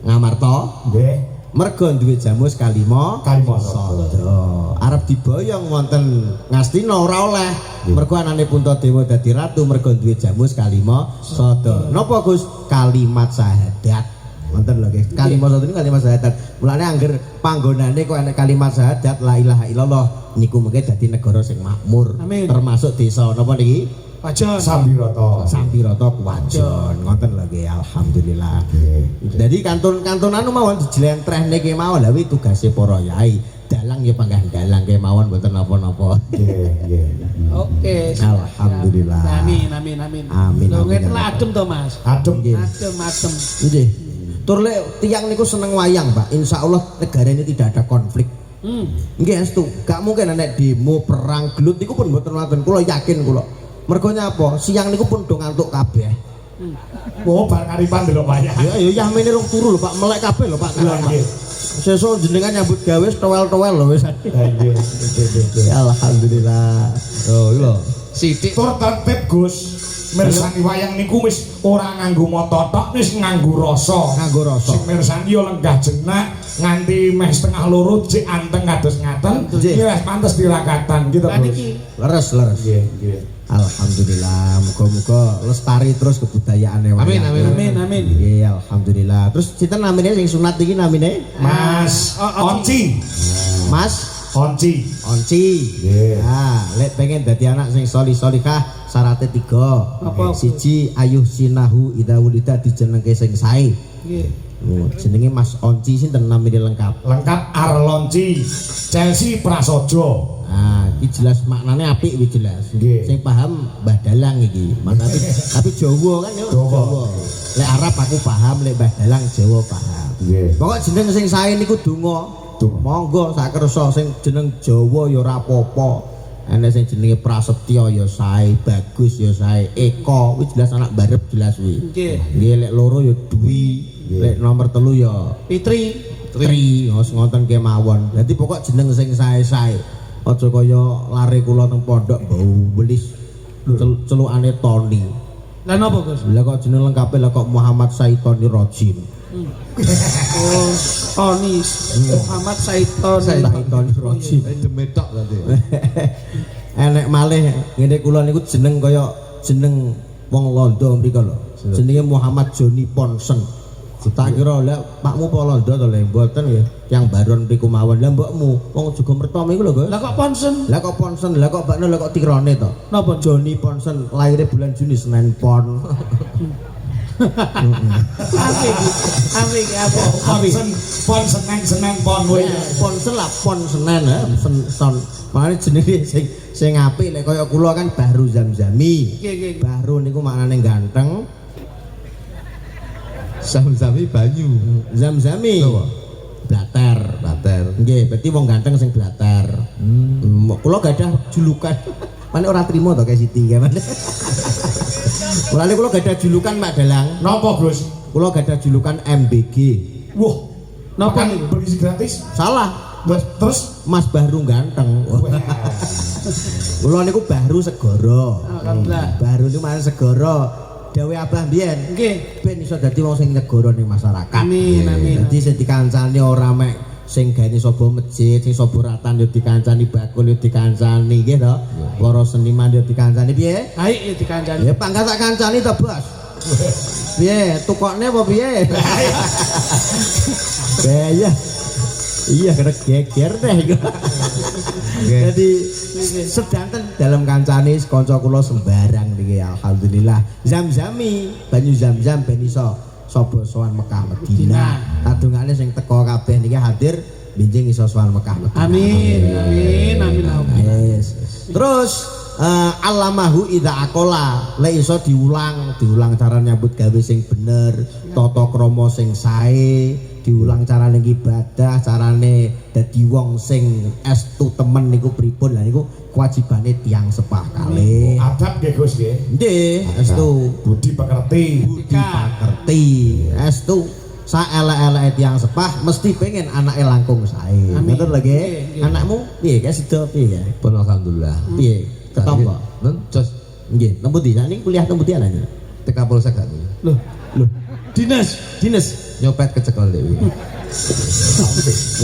Ngamarta. Nggih. Mergo duwe jamus kalima Sada. arep diboyong wonten Ngastina ora oleh. Mergo anane Puntadewa dadi ratu mergo duwe jamus kalima sada. Napa Gus? Kalimat syahadat. Wonten lho nggih. Kalimat sada niku kalimat syahadat. Mulane angger panggonane kok ana kalimat syahadat la ilaha illallah niku mengke dadi negara sing makmur. Amin. Termasuk desa napa niki? Wajon. Sambirata. Sampirata Kuwajon. Ngoten lho nggih, alhamdulillah. Nggih. Jadi kantun-kantunan mawon dijlentrehne kemawon lha kuwi tugase para yai. Dalang ya panggah dalang kemawon mboten napa-napa. Nggih. Oke. Alhamdulillah. Amin. Amin. Lho ngeten lah adem to Mas. Adem. Nggih. Adem. Nggih. Tur lek tiyang niku seneng wayang, Pak. Insyaallah negara ini tidak ada konflik. Nggih, estu. Gak mungkin nek demo perang gelut niku pun mboten wonten. Kula yakin kula. Mergo nyapa? Siang niku pun do ngantuk kabeh. Oh, bar karipan delok wayang. Ya yamene rung turu lho Pak, melek kabeh lho Pak. Nggih. Sesuk jenengan nyambut gawe towel-towel lho wis. Nggih. Alhamdulillah. Oh, iki lho. Sithik Tur tertib Gus. Mirsani wayang niku wis ora nganggo mata tok, wis nganggo rasa. Nganggo rasa. Sing mirsani yo lenggah jenak nganti meh setengah loro jek anteng kados ngaten. Nggih. Iki wis pantes tirakatan gitu Lah Gus. niki Leres. Nggih. Alhamdulillah, muga-muga lestari terus kebudayaane wayang. amin. Nggih, alhamdulillah. Terus sinten namine sing sunat iki namine? Mas Onci. Mas Onci. Onci. Nggih. Nah, lek pengen dadi anak sing solih-solihah syaratnya 3. Apa? Siji ayuh sinahu idza wulida dijenengke sing sae. Nggih. Jenenge Mas Onci sinten namine lengkap? Lengkap Arlonci. Chelsea Prasojo. Nah, iki jelas maknane apik iki jelas. Nggih. Sing paham Mbah Dalang iki. Tapi Jawa kan ya. Jawa. Lek Arab aku paham, lek Mbah Dalang Jawa paham. Nggih. Pokok jeneng sing sae niku donga. Monggo sak kersa sing jeneng Jawa ya ora apa-apa. Ana sing jenenge Prasetya ya sae, Bagus ya sae, Eko kuwi jelas anak barep jelas kuwi. Nggih. Nggih lek loro ya Dwi, lek nomor 3 ya Fitri. Tri, wis ngoten kemawon. Dadi pokok jeneng sing sae-sae. Aja kaya lare kula teng pondok bau belis celukane Tony. Lah napa Gus? Lah kok jeneng lengkape lah kok Muhammad Saitoni Rajim. Oh, Tonis. Muhammad Saitoni. Saitoni Rajim. demetok tadi. enek malih ngene kula niku jeneng kaya jeneng wong Londo mriko lho. Jenenge Muhammad Joni Ponsen. Tak kira lek pakmu apa Londo to le mboten nggih. Yang baron mriku mawon. Lah mbokmu wong juga mertomo iku lho, Gus. Lah kok Ponsen? Lah kok Ponsen, lah kok bakno lah kok tirone to. Napa Joni Ponsen lahirnya bulan Juni Senin Pon. Apik apa? Pon seneng pon kowe. Ponsen lah pon Senen ya. Son. Makane jenenge sing apik lek kaya kula kan Bahru Zamzami. Nggih. Bahru niku maknane ganteng. Zam-zami banyu. Zamzami. Blater. Nggih, berarti wong ganteng sing blater. Kula gadah julukan. Mane ora trimo to kayak Siti kan. Mulane kula gadah julukan Mak Dalang. Napa, Gus? Kula gadah julukan MBG. Wah, Napa makan niku? bergizi gratis? Salah. Terus Mas Bahru ganteng. Kula niku Bahru Segara. Alhamdulillah. Bahru niku maknane segara. Dawe abah mbiyen. Nggih. Ben iso dadi wong sing negara ning masyarakat. Amin. Dadi sing dikancani ora mek sing gaene sapa masjid, sing sapa ratan yo dikancani, bakul yo dikancani nggih to. Para seniman yo dikancani piye? Baik ya dikancani. Ya pangkat tak kancani to, Bos. Piye? Tukokne apa piye? Iya. Iya kena geger deh. Jadi sedanten dalam kancane kanca kula sembarang niki alhamdulillah. Zamzami, banyu Zamzam ben iso sapa sowan Mekah Madinah. Kadungane sing teko kabeh niki hadir benjing iso sowan Mekah Madinah. Amin. Yes. Terus alamahu idza aqala lek iso diulang cara nyambut gawe sing bener, tata krama sing sae, diulang carane ibadah, carane dadi wong sing estu temen niku pripun. Lah niku kewajibane tiyang sepah kalih. adab nggih, Gus nggih. Nggih, estu Budi pekerti. dipakerti, estu saelek-eleke tiyang sepah mesti pengen anake langkung sae. Ngoten lho nggih. Anakmu piye guys sedo piye? Pun alhamdulillah. Piye? Ketompo. Nun jos Nggih, nembu di nang kuliah nembu di anane. teka Polsek kan. Loh, dinas Nyopet kecekel dewi.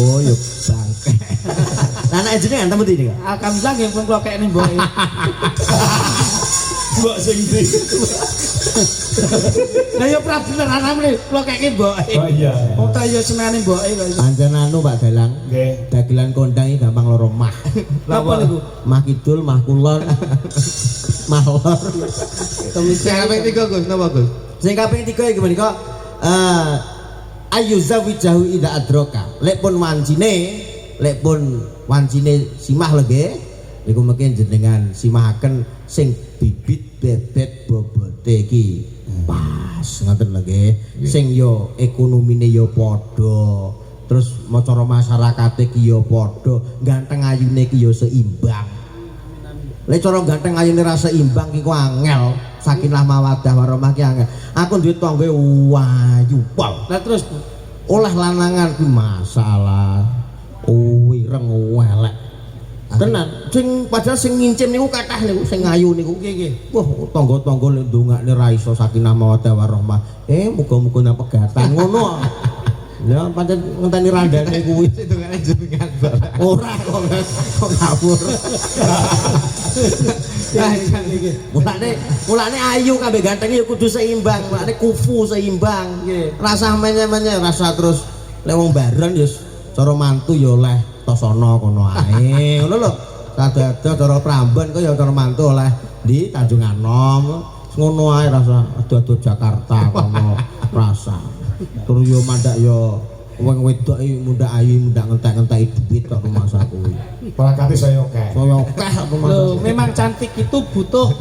Oh, yuk bangke. Anak jenengan nembu di niku. Alhamdulillah nggih pun kula kekne mboke. Mbok sing ndi? Lah ya prabener anamne kula kekne mboke. Oh iya. Wong ta ya senengane mboke kok. Pancen anu Pak Dalang. Nggih. Dagelan kondang iki gampang loro mah. Napa niku? Mah kidul, mah kulon. Mah lor. Sing kaping 3 Gus, napa Gus? Sing kaping 3 iki menika ayu zawijahu ida adroka. Lek pun wancine simah lho nggih. Niku mungkin jenengan simahaken sing bibit bebet bobote iki pas ngoten lho nggih. Sing yo ekonomine yo padha. Terus cara masyarakate iki yo padha, ganteng ayune iki yo seimbang. Lek cara ganteng ayune ra seimbang iku angel. Sakinah mawaddah warahmah ki angel. Aku duwe tangga wayu pol. Lah terus Olah lanangan ku masalah. Ireng welek. Tenan, sing padahal sing ngincim niku kathah niku sing ayu niku. nggih. Wah, tangga-tangga lek ndongakne ra iso sakinah mawaddah warahmah. Muga-muga nang pegatan ngono. Ya pancen ngenteni randane kuwi. Hitungane jenengan. Ora kok ngawur. Mulane ayu kabeh ganteng ya kudu seimbang, mulane kufu seimbang. Rasa menye-menye, rasa terus lek wong baron ya cara mantu ya oleh Tosana kono ae. Ngono lho. Kadada cara Prambon kok ya cara mantu oleh di Tanjung Anom. Ngono ae rasa adu-adu Jakarta kono rasa. Terus yo mandak yo wong wedok iki mundak ayu mundak ngentek-ngenteki duit kok rumasa kuwi. Pelakati saya oke. Saya akeh rumasa. Loh, memang cantik itu butuh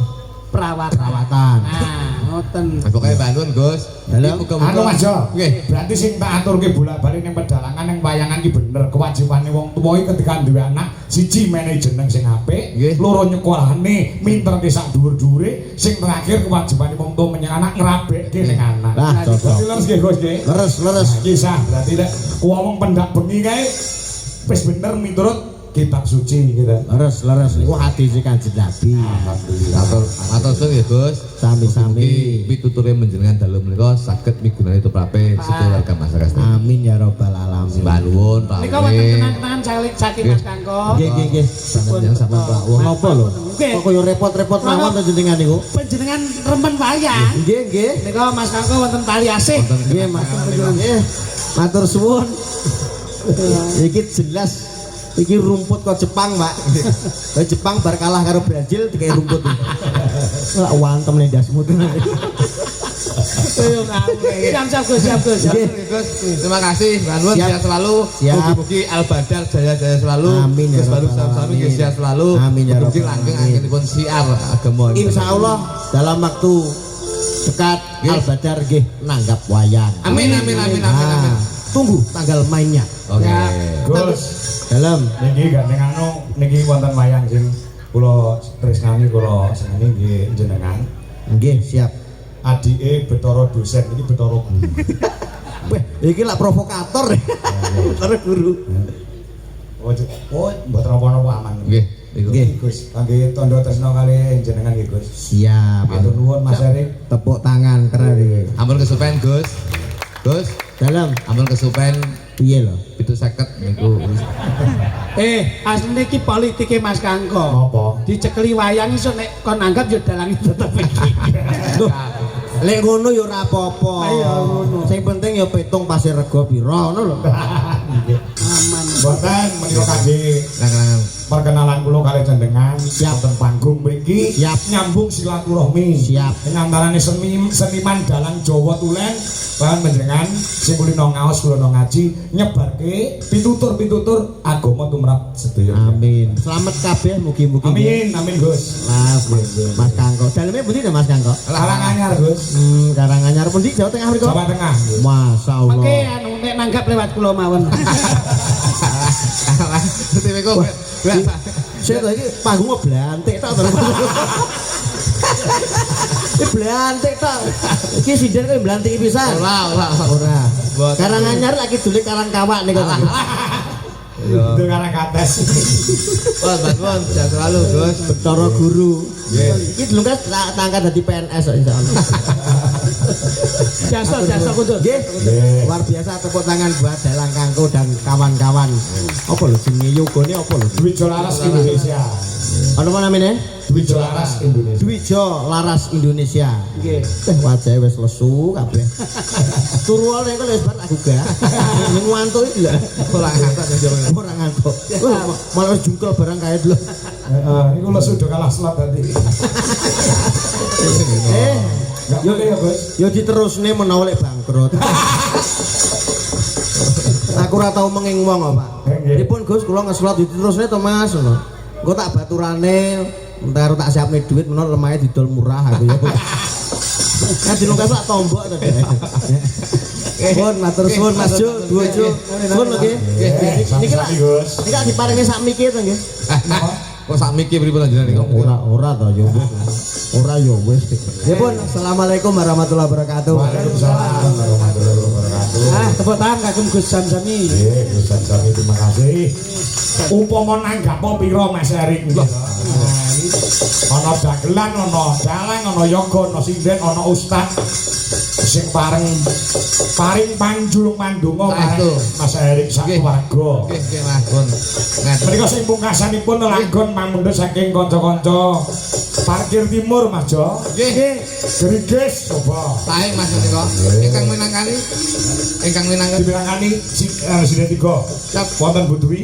perawatan. Nah, ngoten. Pokoke bangun Gus. Halo. Anu Mas Jo. Nggih. Berarti sing tak aturke bolak-balik ning pedalangan ning wayangan iki bener. Kewajibane wong tuwa iki ketika duwe anak, siji menehi jeneng sing apik, Nggih. loro nyekolahane, minterke sak dhuwur-dhuwure, sing terakhir kewajibane wong tuwa menyang anak ngrabekke ning anak. Lah, cocok. Berarti leres nggih Gus nggih. Leres. Kisah berarti lek wong pendak bengi kae wis bener miturut kitab suci gitu. Leres niku hadis Kanjeng Nabi. Matur suwun ya Gus. Sami-sami. Pituture menjenengan dalu menika saged migunani tuprape sedaya warga masyarakat. Amin ya rabbal alamin. Mbah nuwun Pak. Nika wonten kenang-kenangan saking Mas Kangko. Nggih. Panjenengan sampean Pak. Wong napa lho? Kok kaya repot-repot mawon to jenengan niku? Panjenengan remen wayang. Nggih. Nika Mas Kangko wonten tali asih. Nggih, Mas. Nggih. Matur suwun. Iki jelas iki rumput kok Jepang, Pak. Jepang bar kalah karo Brazil dikai rumput. Lah wantem ning dasmu tenan. Siap Gus. Gus, terima kasih. Mbah nuwun sehat selalu. Mugi-mugi Al Badar jaya-jaya selalu. Amin ya Gus Baru rabbal sami alamin. sehat selalu. Amin ya Mugi rabbal langgeng alamin. anggenipun siar agama. Insyaallah dalam waktu dekat Al Badar nggih nanggap wayang. Amin. Ah, tunggu tanggal mainnya. Oke. Gus, Dalam niki gandeng niki wonten wayang sing kula tresnani kula seneni nggih jenengan. nggih siap. Adike Betara dosen iki Betara guru. Weh, iki lak provokator. Karo guru. Oh, mboten napa-napa aman. Nggih, niku. Nggih. Gus, kangge tandha tresna kali jenengan nggih Gus. Siap. Matur nuwun Mas Erik. Tepuk tangan keren iki. Ampun kesupen Gus. Gus, Dalam ampun kesupen piye lho? 750 niku. Asline iki politike Mas Kangko. Apa? Dicekeli wayang iso nek kon anggap yo dalange tetep iki. Loh, lek ngono ya ora apa-apa. Iya, ngono. Sing penting ya petung pasir rega pira ngono lho. Aman. Mboten menika kangge Lanang-lanang. perkenalan kula kali jenengan Siap. wonten panggung mriki Siap. nyambung silaturahmi. Siap. Antarané seniman dalang Jawa Tulen lan panjenengan sing kulino ngaos kulino ngaji nyebarke pitutur-pitutur agama tumrap sedaya. Amin. Selamat kabeh mugi-mugi. Amin Gus. Mas, Mas Kangko. Daleme pundi to Mas Kangko? Karanganyar Gus. Karanganyar pundi Jawa Tengah mriku? Jawa Tengah. Masyaallah. Mengke anu nek nanggap lewat kula mawon. Dite niku biasa. Saya tuh ini panggungnya belantik tak terus. Ini belantik tak. Ini sinden kan belantik pisan. Ora. Ora. Karanganyar lagi dulu karang kawak nih kan. Itu karang kates. Wah, bantuan sehat selalu Gus. Betara guru. Nggih. Ini dulu kan tangkat dari PNS insyaallah. Jasa kudu. Nggih. Luar biasa tepuk tangan buat Dalang Kangko dan kawan-kawan. Apa lho jenenge yogane apa lho? Dwijo Laras Indonesia. Ana apa namanya? Dwijo Laras Indonesia. Dwijo Laras Indonesia. Nggih. Wajahnya wis lesu kabeh. Turu wae kok wis bar aku gak. Ning ngantuk iki lho. Ora ngantuk ya jero. Ora ngantuk. Wah, malah wis jungkel barang kae lho. Heeh, iku lesu do kalah slot tadi. Yo ya Gus. Yo diterusne menawa lek bangkrut. Aku ora tau menging wong kok, Pak. Pripun Gus, kula ngeslot diterusne to Mas ngono. Engko tak baturane entar tak siapne duit menawa lemahe didol murah aku ya. Kan dilungkas tak tombok to, Dek. Pun matur suwun Mas Jo, Duojo. Suwun lho nggih. Niki lak Gus. niki lak diparingi sak miki to nggih. Kok sak miki pripun panjenengan niku? Ora to yo wis. Ora yo wis. Ya pun, assalamualaikum warahmatullahi wabarakatuh. Waalaikumsalam warahmatullahi wabarakatuh. Tepuk tangan kagem Gus Samsami. Nggih, Gus Samsami terima kasih. Upama nanggap pira Mas Erik nggih. Ana dagelan, ana dalang, ana yoga, ana sinden, ana ustad sing paring panjulung mandonga Saestu. Mas Erik sak keluarga. Nggih, Mas Gun. Ngaten. Menika sing pungkasanipun langgon mamundhut saking kanca-kanca parkir timur Mas Jo. Nggih. Gerigis coba. Sae Mas menika. Ingkang minangkani. Dibirangani Sinet 3. Wonten Bu Dwi.